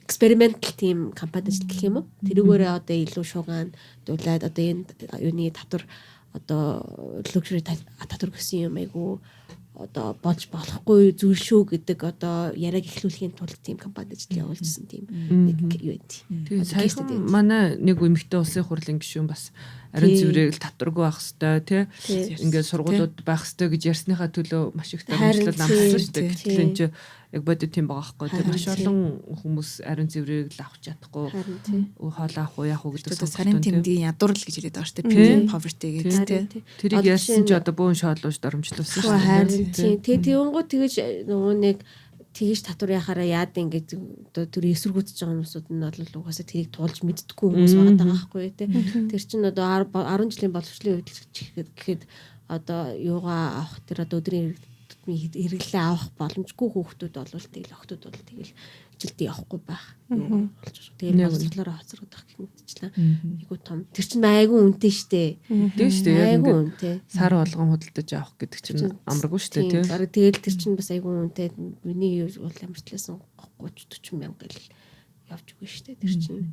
экспериментал тийм компанид ажил гэх юм уу? Тэрүүгээрээ одоо илүү шугаан дуулаад одоо энэ юуны татвар одоо luxury татвар гэсэн юм айгу одоо болж болохгүй зүйл шүү гэдэг одоо яриаг эхлүүлэхийн тулд тийм компанид ажил явуулжсэн тийм нэг юу юм. Тэгээ саяхан манай нэг эмэгтэй улсын хурлын гишүүн бас ариун цэврийг татваргүй байх хэвээр тий ингээд сургуулиуд байх хэвээр гэж ярьсныхаа төлөө маш их дамжуулалт амжсан шүү дээ. Гэтэл энэ чинь яг бодит тийм байгаа байхгүй тий маш олон хүмүүс ариун цэврийг л авах чадахгүй хоол авах уу яах уу гэдэг сарын тэмдгийн ядуурл гэж хэлээд байгаа шүү дээ. Poverty гэдэг тий. Тэрийг ярьсан ч одоо бөөн шоолууж доромжлуулсан шүү дээ. Тэгээ тэнгууд тэгэж нөгөө нэг тэгэж татвар яхаараа яад ингээд одоо тэр эсэргүүцэж байгаа хүмүүсүүд нь бол угаасаа тэрийг туулж мэддэггүй хүмүүс байгаа байхгүй тий. Тэр чинь одоо 10 жилийн боловсролын үед гэхэд одоо юугаа авах тэр одоо өдрийн хэрэглээ авах боломжгүй хүүхдүүд бол тэгэл охтууд бол тэгэл жилдээ явахгүй байх. Тэгэл боловсролоор хоцрогдох гэх мэтчлээ. Айгу том. Тэр чинь айгу үнэтэй штэ. Тийм штэ. Айгу үнэтэй. Сар болгон худалдаж авах гэдэг чинь амаргүй штэ тий. Тэгэл тэр чинь бас айгу үнэтэй. Миний бол амарчлаасан 30-40 мянга гэл явж өгнө штэ тэр чинь.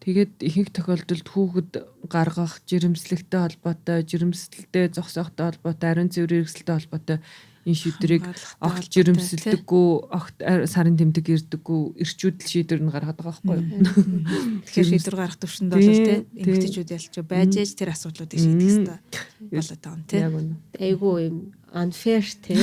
Тэгээд ихэнх тохиолдолд хүүхэд гаргах жирэмслэгтэй холбоотой, жирэмслэлтэй зогсоохтой холбоотой, ариун цэврийн хэрэгсэлтэй холбоотой энэ шийдвэрийг огт жирэмсэлдэггүй, огт сарын тэмдэг ирдэггүй эрчүүд л шийдвэр нь гаргаад байгаа байхгүй юу? Тэгэхээр шийдвэр гаргах төвшөнд бол тий эмэгтэйчүүд ялч байж ээж тэр асуудлуудыг шийдэх хэрэгтэй болоод байгаа юм тий. Айгу юм unfair тий.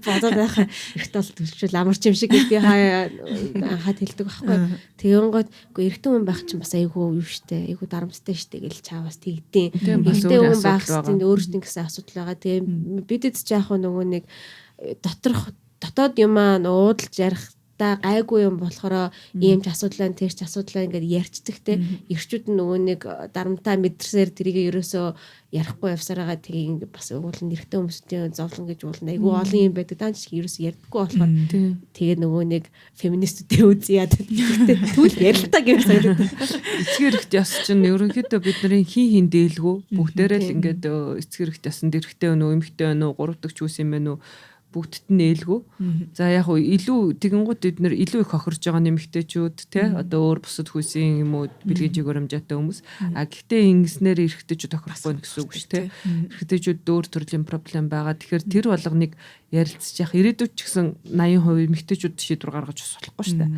Бодоод байх ихтэй бол төлчл амарч юм шиг би анхаад хэлдэг байхгүй. Тэгэнгүүт үгүй эрэгтэй хүн байх чинь бас айгу юу штэ айгу дарамттай штэ гэл чаавас тэгдیں۔ Эрэгтэй хүн байх чинь өөрсдийн гэсэн асуудал байгаа. Тэгээ бидэд ч яах вэ нөгөө нэг дотоод юм аа уудалж ярих та гайгүй юм болохоор ийм ч асуудал энэ ч асуудал ингээд ярьцдаг те эрчүүд нөгөө нэг дарамтаа мэдэрсээр тэрийг ерөөсөө ярихгүй явсараагаа тгийг бас уулын нэрхтэн хүмүүсийн зовлон гэж уулна айгүй олон юм байдаг даанч ерөөсөө ярьдаггүй болохоор тэгээд нөгөө нэг феминистүүдээ үзье яа тэгвэл ярилтаа гэж санагдав. Эцгээр ихт яс чинь ерөнхийдөө бидний хин дээлгүй бүгдээрээ л ингээд эцгээр ихт ясанд эрэгтэй өнөө эмэгтэй өнөө гурав дахь хүүс юм бэ нүү бүгдд нь ээлгүй. За яг уу илүү тэгэнгუთ бид нэр илүү их хохирж байгаа нэмэгтэйчүүд те одоо өөр бусад хүйсийн юм уу бэлгийн жигөрөмжтэй хүмүүс. А гэхдээ ингэснээр эрэгтэйчүүд тохирохгүй гэсэн үг шүү те. Эрэгтэйчүүд өөр төрлийн проблем байгаа. Тэгэхээр тэр болгоныг ярилцж явах ирээдүйд ч гэсэн 80% эмэгтэйчүүд шийдвэр гаргаж болохгүй шүү дээ.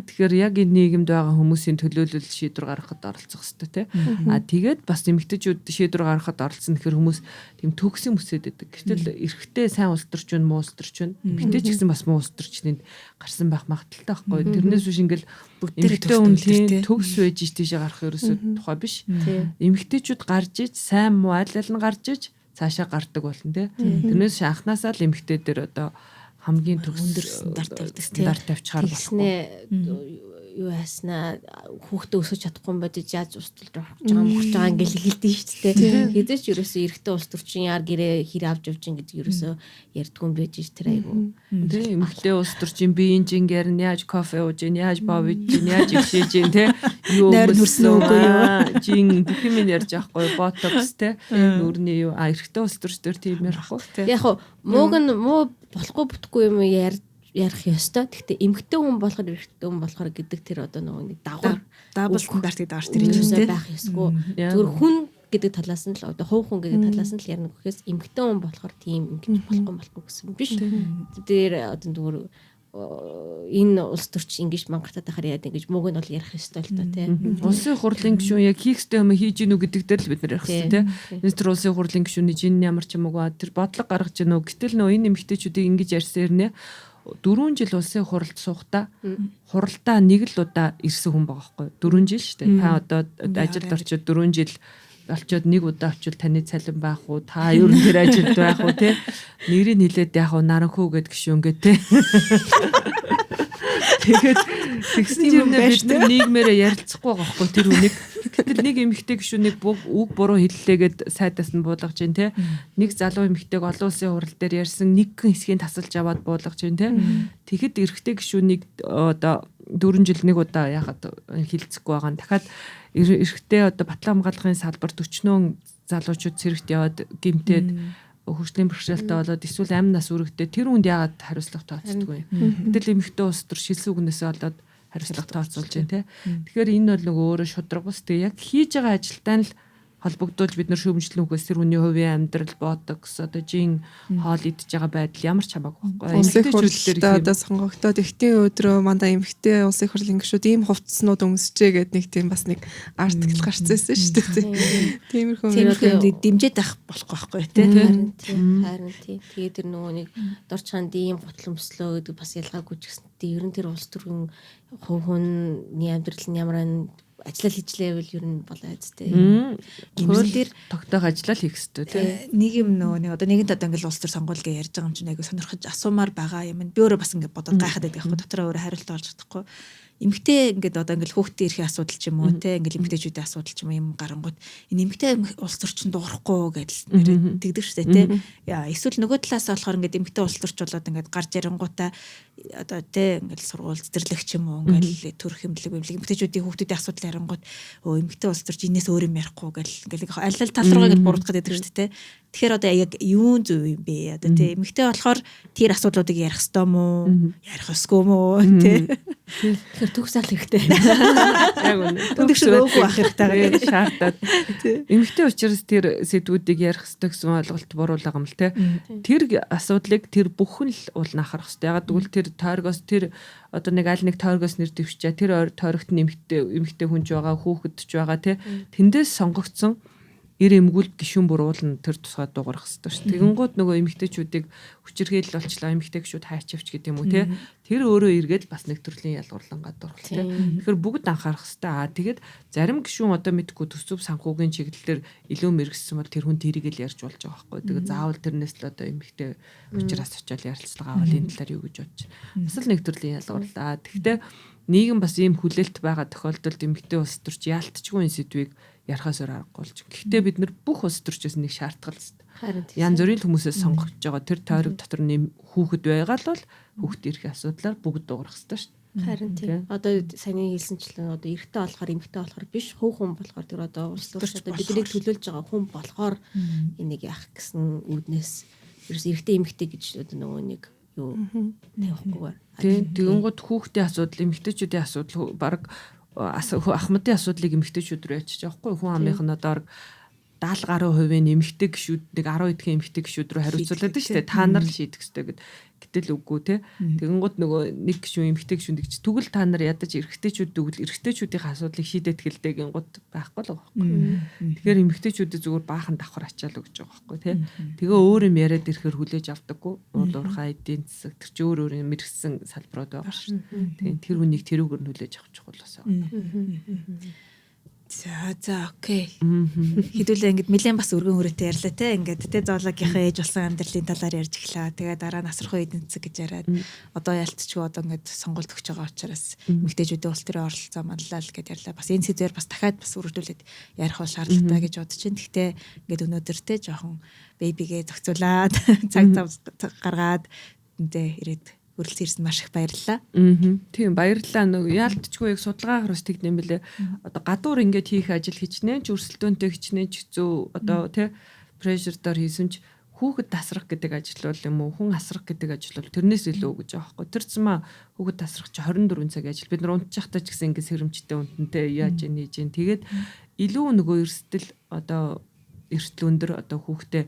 Тэгэхээр яг энэ нийгэмд байгаа хүмүүсийн төлөөлөл шийдвэр гаргахад оролцох хэрэгтэй те. А тэгээд бас эмэгтэйчүүд шийдвэр гаргахад оролцсон гэхээр хүмүүс тийм төгсөн өсөд байдаг. Гэтэл эрэгтэй сайн улс төрч нь муу улс төрч нь эмэгтэй ч гэсэн бас муу улс төрчнэнд гарсан байх магадaltaй байхгүй. Тэрнээс биш ингээл эмэгтэй хүн төгс байж тийшээ гарах ерөөсөө тухай биш. Эмэгтэйчүүд гарч иж сайн муу аль аль нь гарч иж цаашаа гардаг болно те. Тэрнээс анханасаа л эмэгтэй дээр одоо хамгийн өндөр стандарт тавьчихаар болохгүй. Юу яснаа хүүхдээ өсөж чадахгүй юм бодож яаж устдалж авах гэж байгаа ингээл хэлдэг шүү дээ. Хэзээ ч ерөөсөө эрэгтэй улс төрчин яар гэрээ хэр авч явж ин гэдэг ерөөсөө ярьдгүй юм байж тэр айгу. Тэ эмэгтэй улс төрчин биеийн жингээр яаж кофе ууж ин яаж бав иж ин яаж ившээж ин тэ юу өмссөн үгүй юу жин бүх юм ярьж авахгүй ботокс тэ нүрний юу эрэгтэй улс төрчдөр тийм ярихгүй. Яг мууг нь муу болохгүй бүтэхгүй юм ярих ёстой. Гэхдээ эмэгтэй хүн болохоор эрэгтэй хүн болохоор гэдэг тэр одоо нэг дагавар стандартыг дагаж тэр юм байх ёсгүй. Зүгээр хүн гэдэг талаас нь л одоо хувь хүн гэдэг талаас нь л ярина гэхээс эмэгтэй хүн болохоор тийм ингэж болохгүй гэсэн биш. Тэр одоо зүгээр энэ улс төрч ингэж мангартаад байхаар яа гэж мууг нь бол ярих ёстой л доо тий. Улсын хурлын гишүүн яг хийх ёстой юм хийж гинүү гэдэг дээр л бид нар ярих ёстой тий. Энэ тэр улсын хурлын гишүүний жин ямар ч юм уу тэр бодлого гаргаж гинүү. Гэтэл нөө энэ эмэгтэйчүүдийг ингэж ярьсан хэрнээ 4 жил улсын хуралд суухдаа хуралдаа нэг л удаа ирсэн хүн байгаа байхгүй 4 жил шүү дээ. Та одоо ажилд орчод 4 жил олчоод нэг удаа очивол таны цалин байх уу? Та ер нь тэр ажилд байх уу те? Нэрийг хэлээд яг уу наранхуу гэд гişүнгээ те. Тэгээд тэгсэн юм бид нар нийгмээрээ ярилцахгүй байгаа байхгүй тэр үнийг. Гэтэл нэг эмэгтэй гişүнийг үг буруу хэллээгээд сайдаас нь буулгаж जैन те. Нэг залуу эмэгтэйг олон улсын хурал дээр ярьсан нэгэн хэсгийг тасалж аваад буулгаж जैन те. Тэгэхэд эрэгтэй гişүнийг одоо 4 жил нэг удаа яхад хилцэхгүй байгаа. Дахиад эрэгтэй одоо батлан хамгаалахын салбарт өчнөө залуучууд цэрэгт яваад гимтээд хөгжлийн бэрхшээлтэй болоод эсвэл амь нас үрэгтэй тэр үнд яагаад хариуцлага тооцдоггүй. Гэтэл эмэгтэй улс төр шилсэн үгнээсээ болоод хариуцлага тооцоолж байна те. Тэгэхээр энэ бол нөгөө өөрөө шудраг бас тэг яг хийж байгаа ажилтаа л холбогдуулж бид нар шүүмжлэн үгээс тэр хүний хувийн амьдрал ботокс одоо жин хоол идж байгаа байдал ямар ч хамаагүй байхгүй. Улсын хурлаа одоо сонгогдоод эхтийн өдрөө мандаа эмэгтэй улсын хурлын гишүүд ийм хувцснууд өмсчээ гэдэг нэг тийм бас нэг артикл гарцсан шүү дээ. Тиймэрхүү дэмжиж авах болохгүй байхгүй тий. Харин тий. Тэгээд тэр нөгөө нэг дор чанд ийм гутал өмслөө гэдэг бас ялгаагүй ч гэсэн ер нь тэр улс төрийн хувь хүний амьдрал нь ямар ажиллал хийжлээвэл ер нь болоо зүтэй. Хууль дээр тогтоох ажиллал хийх хэрэгтэй тийм. Нэг юм нэг одоо нэгэнт одоо ингээл улс төр сонгуул гэж ярьж байгаа юм чинь айгу сонирхож асуумаар байгаа юм. Би өөрөө бас ингээд бодоод гайхаад байдаг байхгүй дотроо өөрөө хариулт олж чадахгүй. Эмэгтэй ингээд одоо ингээл хүүхдээ ирэхин асуудал ч юм уу те ингээл эмэгтэйчүүдийн асуудал ч юм юм гарангууд энэ эмэгтэй улс төрчин дуурахгүй гэдэл нэр тэгдэг шүү дээ те. Эсвэл нөгөө талаас болохоор ингээд эмэгтэй улс төрч болоод ингээд гарч ярингуудаа одоо те ингээл сургууль цэцэрлэг ч юм уу ингээл төрөх хэмлэг эмэгтэйчүүдийн хүүхдүүдийн асуудал ярингууд эмэгтэй улс төрч энэс өөр юм ярихгүй гэл ингээл аль тал руугаа ингээд буруутгаад байдаг шүү дээ те. Тэгэхээр одоо яг юун зөв юм бэ? Одоо те эмэгтэй болохоор тэр асуудлуудыг ярих ёстой мó? Ярих ёсгүй мó те? Тэгэхээр төгс заал хэрэгтэй. Яг үнэ. Төгс өөхгүй ах хэрэгтэй шаардаад. Эмэгтэй учраас тэр сэдвүүдийг ярих ёстой гэсэн ойлголт буруулаа юм л те. Тэр асуудлыг тэр бүхэн л уулна харах ёстой. Яг тэгвэл тэр тойргоос тэр одоо нэг аль нэг тойргоос нэр дэвчээ тэр тойрогт нь эмэгтэй хүнж байгаа хүүхэд ч байгаа те. Тэндээс сонгогдсон эр эмгүүл гишүүн буруулна тэр тусгай дуурах хэрэгтэй шүү. Тэгэнгүүт нөгөө эмэгтэйчүүдийг хүчирхийлэл болчлаа эмэгтэй гişүүд хайчивч гэдэг юм уу те. Тэр өөрөө эргээд бас нэг төрлийн ялгуурлангаа дуурах те. Тэгэхээр бүгд анхаарах хэрэгтэй. Тэгээд зарим гишүүн одоо мэдгүй төсөв санхүүгийн чиглэлээр илүү мэрэгсэн бол тэр хүн тэрийг л ярьж болж байгаа байхгүй. Тэгээд заавал тэрнээс л одоо эмэгтэй учраас очиод ярилцлага авал энэ талаар юу гэж бодож байна. Бас л нэг төрлийн ялгуурлаа. Тэгэхдээ нийгэм бас ийм хүлээлт байгаа тохиолдолд эмэгтэй улс төрч яалтчгүй энэ сэдвийг ярахаас өөр аргагүй болж. Гэхдээ бид нар бүх улс төрчөөс нэг шаардгал хэвээр. Янз бүрийн хүмүүсээс сонгогдож байгаа тэр тойрог дотор нэм хүүхэд байгаа л бол хүүхэд ирэх асуудлаар бүгд дуурах хэрэгтэй шүү дээ. Харин тийм. Одоо саяны хэлсэнчлэн одоо эрэгтэй болохоор эмэгтэй болохоор биш хуу хүн болохоор тэр одоо улс төрч одоо биднийг төлөөлж байгаа хүн болохоор энийг яах гэсэн үүднээс ерөөс эрэгтэй эмэгтэй гэж одоо нөгөө нэг юу тавихгүй. Тэгэнгүүт хүүхдийн асуудал эмэгтэйчүүдийн асуудал баг ахмадын асуудлыг эмэгтэйчүүд рүү ячиж байгаа хгүй хүн амынх нь одоо 70 гаруй хувийн эмэгтэй гişүүд нэг 10 эдхэн эмэгтэй гişүүд рүү хариуцуулаад шүү дээ. Та нар л шийдэх ёстой гэд. Гэтэл үгүй те. Тэгэнгүүт нөгөө нэг гişүүн эмэгтэй гişүүнд гэж тэгвэл та нар ядаж эрэгтэйчүүд тэгвэл эрэгтэйчүүдийн асуудлыг шийдээд хэлдэг гингууд байхгүй л байгаа байхгүй. Тэгэхээр эмэгтэйчүүдэд зүгээр баахан давхар ачаал өгч байгаа байхгүй те. Тэгээ өөр юм яриад ирэхээр хүлээж авдаггүй. Уул уурхай эдийн засаг тэр чи өөр мэрэгсэн салбарууд байгаа шүү. Тэгээ тэр хүнийг тэрүүгээр хүлээж авах чухал бас байгаа. За окей. Хэдүүлээ ингээд нэлээд бас өргөн хүрээтэй ярьлаа те. Ингээд те зоологийнхаа ээж болсон амьдралын талаар ярьж эхлэв. Тэгээ дараа насрах эдийн засаг гэж яриад одоо ялцчихгүй одоо ингээд сонголт өгч байгаа учраас эмэгтэйчүүдийн улс төрийн оролцоо манлаа л гэж ярьлаа. Бас энэ сэдвээр бас дахиад бас үргэлжлүүлээд ярих бол шаардлагатай гэж бодож байна. Гэхдээ ингээд өнөөдөр те жоохон бэбигээ зохицуулаад цаг зав гаргаад энэ ирээд хүрэлцэн ирсэн маш их баярлалаа. Тийм баярлалаа. Нөгөө яалтчгүй яг судалгаа харуулж тэгдэм бэлээ. Одоо гадуур ингээд хийх ажил хичнээн ч өрсөлдөөнтэй хичнээн ч хэцүү одоо тий прешер дор хийсэн ч хүүхэд тасрах гэдэг ажил бол юм уу хүн асрах гэдэг ажил бол тэрнээс илүү гэж байгаа байхгүй. Тэр зама хүүхэд тасрах чи 24 цагийн ажил. Бид нар унтчихтай ч гэсэн ингээд сэрэмжтэй унтантай яаж нээж гин. Тэгээд илүү нөгөө эрсдэл одоо эрсдэл өндөр одоо хүүхдээ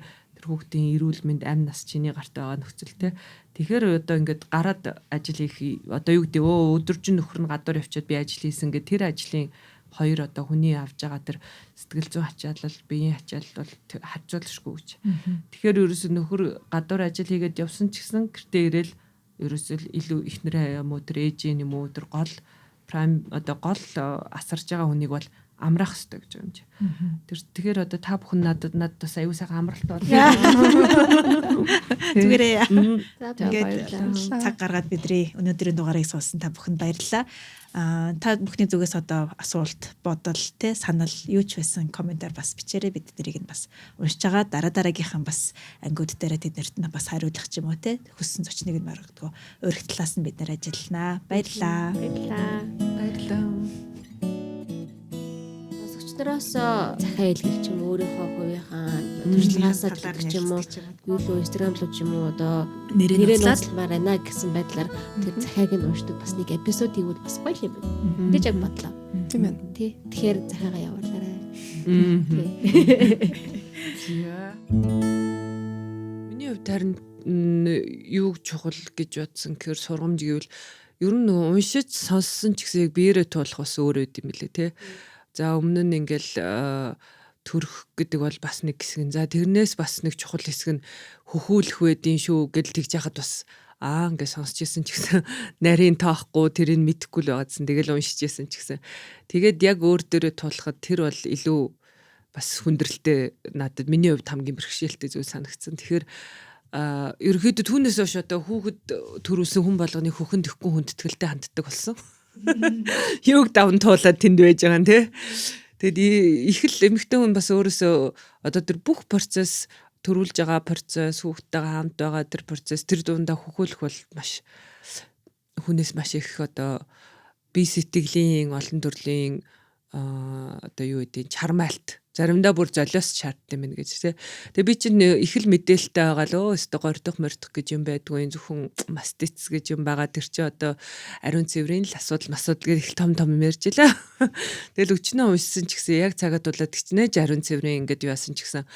хүүхдийн эрүүл мэнд амь нас чиний гарт байгаа нөхцөл те. Тэгэхээр одоо ингээд гараад ажил хийх одоо юу гэдэг өдөржин нөхөр нь гадуур явчаад би ажил хийсэн гэх тэр ажлын хоёр одоо хүний авж байгаа тэр сэтгэл зүйн ачаалал биеийн ачаалал бол харьцуулшгүй гэж. Тэгэхээр ерөөсөө нөхөр гадуур ажил хийгээд явсан ч гэсэн гэртээ ирээл ерөөсөл илүү ихнэрээ юм уу тэр ээжийн юм уу тэр гол прайм одоо гол асарж байгаа хүнийг бол амраах хэрэгтэй гэж юм чи. Тэгэхээр одоо та бүхэн надад бас аюу сайхан амралт бол. Зүгээрээ. Баярлалаа. Цаг гаргаад бидний өнөөдрийн дугаарыг сонссон та бүхэнд баярлалаа. Та бүхний зүгээс одоо асуулт, бодол, санал юу ч байсан комментаар бас бичээрэй, бид нарыг нь бас уншиж байгаа дараагийнхаа бас ангиуд дээр тэднэрт нь бас хариулах ч юм уу хүссэн зочныг нь маргадгүй өөрөх талаас нь бид нар ажилланаа. Баярлалаа. Баярлалаа. Сонсогчдоос захиа илгэх ч юм уу өөрийнхөө хувийнхаа туршлагаасаа талаар ч юм уу юу л Instagram руу ч юм уу одоо нэрээ нууцлмаар байна гэсэн байдлаар тэр захиаг нь уншдаг бас нэг эпизод хийвэл бас гоё юм байна. Тэгж яг бодлоо. Тийм ээ. Тий. Тэгэхээр захиагаа явуулаарай. Миний хувьд харин юу чухал гэж бодсон гэхээр сургамж гэвэл ер нь уншиж сонссон ч гэсэн яг биеэрээ туулах бас өөр үт юм лээ те. За өмнө нь ингээл төрөх гэдэг бол бас нэг хэсэг. За тэрнээс бас нэг чухал хэсэг нь хөхүүлэх байдیں۔ Шүү гэл тэгж яхад бас ингээд сонсч ирсэн ч гэсэн нарийн тоохгүй тэрийг мэдэхгүй л байгаадсан. Тэгэл уншиж ирсэн ч гэсэн. Тэгээд яг өөр дөрөө туулахад тэр бол илүү бас хүндрэлтэй надад миний хувьд хамгийн бэрхшээлтэй зүйл санагдсан. Тэгэхээр ерөөхдөө түүнээс хойш одоо хүүхэд төрүүлсэн хүн болгоны хөхөн дэхгүй хүндэтгэлтэй ханддаг болсон. Юуг давн туулаад тэнд байж байгаа юм те. Тэгэд их л эмэгтэй хүн бас өөрөөсөө одоо тэр бүх процесс төрүүлж байгаа процесс хүүхдтэйгээ хамт байгаа тэр процесс тэр дундаа хөхөөлөх бол маш хүнээс маш их одоо бие сэтгэлийн олон төрлийн одоо юу гэдэг чармайлт заримдаа бүр золиос шаарддаг юм гэж тий. Тэгээ би чинь их л мэдээлэлтэй байгаа л өөстө гордох мордох гэж юм байдгүй зөвхөн мастиц гэж юм байгаа тэр чи одоо ариун цэврийн л асуудал гэж их том ярьж илаа. Тэгэл өчнөө уншсан ч гэсэн яг цагаад болоод гिचнэж ариун цэврийн ингээд яасан ч гэсэн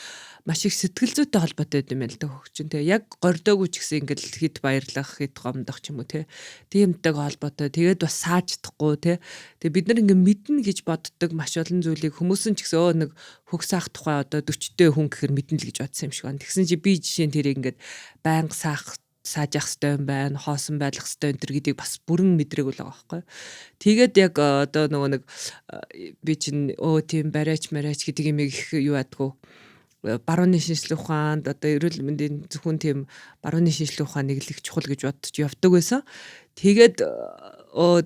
маш их сэтгэл зүйтэй холбоотой юм байна л да хөгчин тий. Яг гордоогүй ч гэсэн ингээд хэд баярлах хэд гомдох ч юм уу тий. Тиймтэйг холбоотой тэгээд бас сааждахгүй тий. Тэгээ бид нар ингээд мэднэ гэж боддог маш олон зүйлийг хүмүүс нь ч гэсэн нэг хөх саах тухай одоо 40-тэй хүн гэхэр мэднэ л гэж бодсон юм шиг байна. Тэгсэн чи би жишээ нь тэрийг ингээд байнга саажах хэрэгтэй юм байна, хоосон байлгах хэрэгтэй энэ төр гэдгийг бас бүрэн мэдрээгүй л байгаа байхгүй. Тэгээд яг одоо нөгөө нэг би чинь тийм барайч гэдэг юм их юу ядгүй барууны шинжилгээ ухаанд одоо эрүүл мэндийн зөвхөн тийм барууны шинжилгээ ухаан нэг л их чухал гэж бодож явдаг байсан. Тэгээд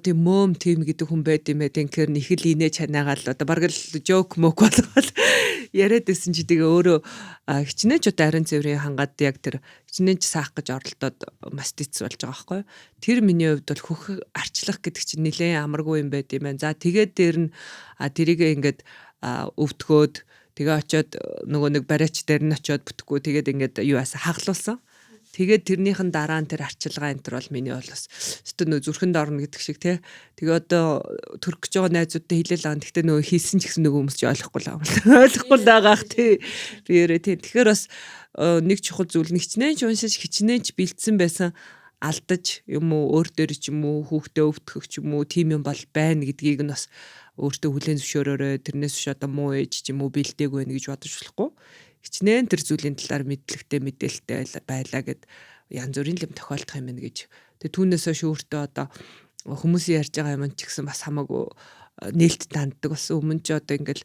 тийм мөөм тийм гэдэг хүн байд юм ээ тэгэхээр их л инээ чанаагаал одоо бараг л жок мök болгоод яриад байсан чи тэгээ өөрөө хичнээн ч одоо ариун цэврийн хангаад яг тэр хичнээн ч саах гэж оролдоод мастиц болж байгаа байхгүй. Тэр миний хувьд бол хөх арчлах гэдэг чинь нэлээд амаргүй юм байд юм байна. За тэгээд дээр нь тэрийг ингээд өвтгөөд тэгээ очиод нөгөө нэг барайч дээр нь очиод бүтэхгүй тэгээд ингээд юу яасан хаглуулсан. Тэгээд тэрнийхэн дараа нь тэр арчилгаа энэ төр бол миний бол бас өстө нөө зүрхэнд орно гэдэг шиг тий. Тэгээ одоо төрөх гэж байгаа найзуудтай хэлээл аа. Гэхдээ нөө хийсэн ч гэсэн нөгөө хүмүүс ч ойлгохгүй л байгаа. Ойлгохгүй л байгаах тий. Би ярэ тий. Тэгэхээр бас нэг чухал зүйл хичнээн ч уншиж хичнээн ч бэлдсэн байсан алдаж юм уу өөр дээр ч юм уу хүүхдээ өвтгөх ч юм уу тийм юм бол байна гэдгийг нь бас өөртөө хүлээн зөвшөөрөөрэй. Тэрнээс биш одоо муу ээж ч юм уу бэлдээгүй байх гэж бодож болохгүй. Хичнээн тэр зүйлийн талаар мэдлэгтэй мэдээлэлтэй байлаа гэд янз бүрийн юм тохиолдох юм байна гэж. Тэгээ түүнээс хойш өөртөө одоо хүмүүсийн ярьж байгаа юм ч гэсэн бас хамаагүй нээлттэй ханддаг болсон. Өмнө ч одоо ингээл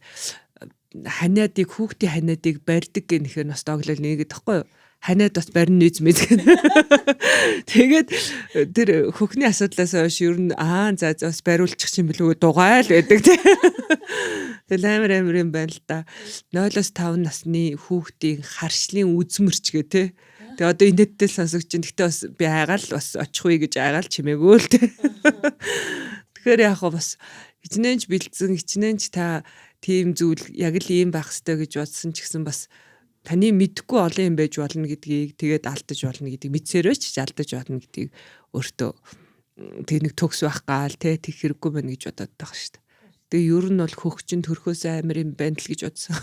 ханиадыг хүүхдийн ханиадыг барьдаг гэх нэхэр нас доглол нэгэд тахгүй юу? Ханиад бас барин нээз мэд гэнэ. Тэгээд тэр хөхний асуудлаас хойш ер нь за бас бариулчих юм билүү дугайл байдаг тий. Тэгэл амар юм байна л да. 0-5 насны хүүхдийн харшлын үзмэрч гэ тий. Тэгээ одоо инээдтэй сонсогч чинь гэхдээ бас би айгаал бас очихгүй гэж айгаал чимээгөө л тий. Тэгэхээр яг бас хичнээнч бэлдсэн хичнээнч та тийм зүйл яг л ийм байх хэрэгтэй гэж бодсон ч гэсэн бас таны мэдхгүй олон юм байж болно гэдгийг тэгээд алдаж болно гэдгийг мэдсээрөөч алдаж болно гэдгийг өөртөө тэг нэг төгс байх гал тэг хэрэггүй байна гэж бодоод байгаа шүү дээ. Тэгээ ер нь бол хөгчин төрхөөс амар юм байна л гэж бодсон.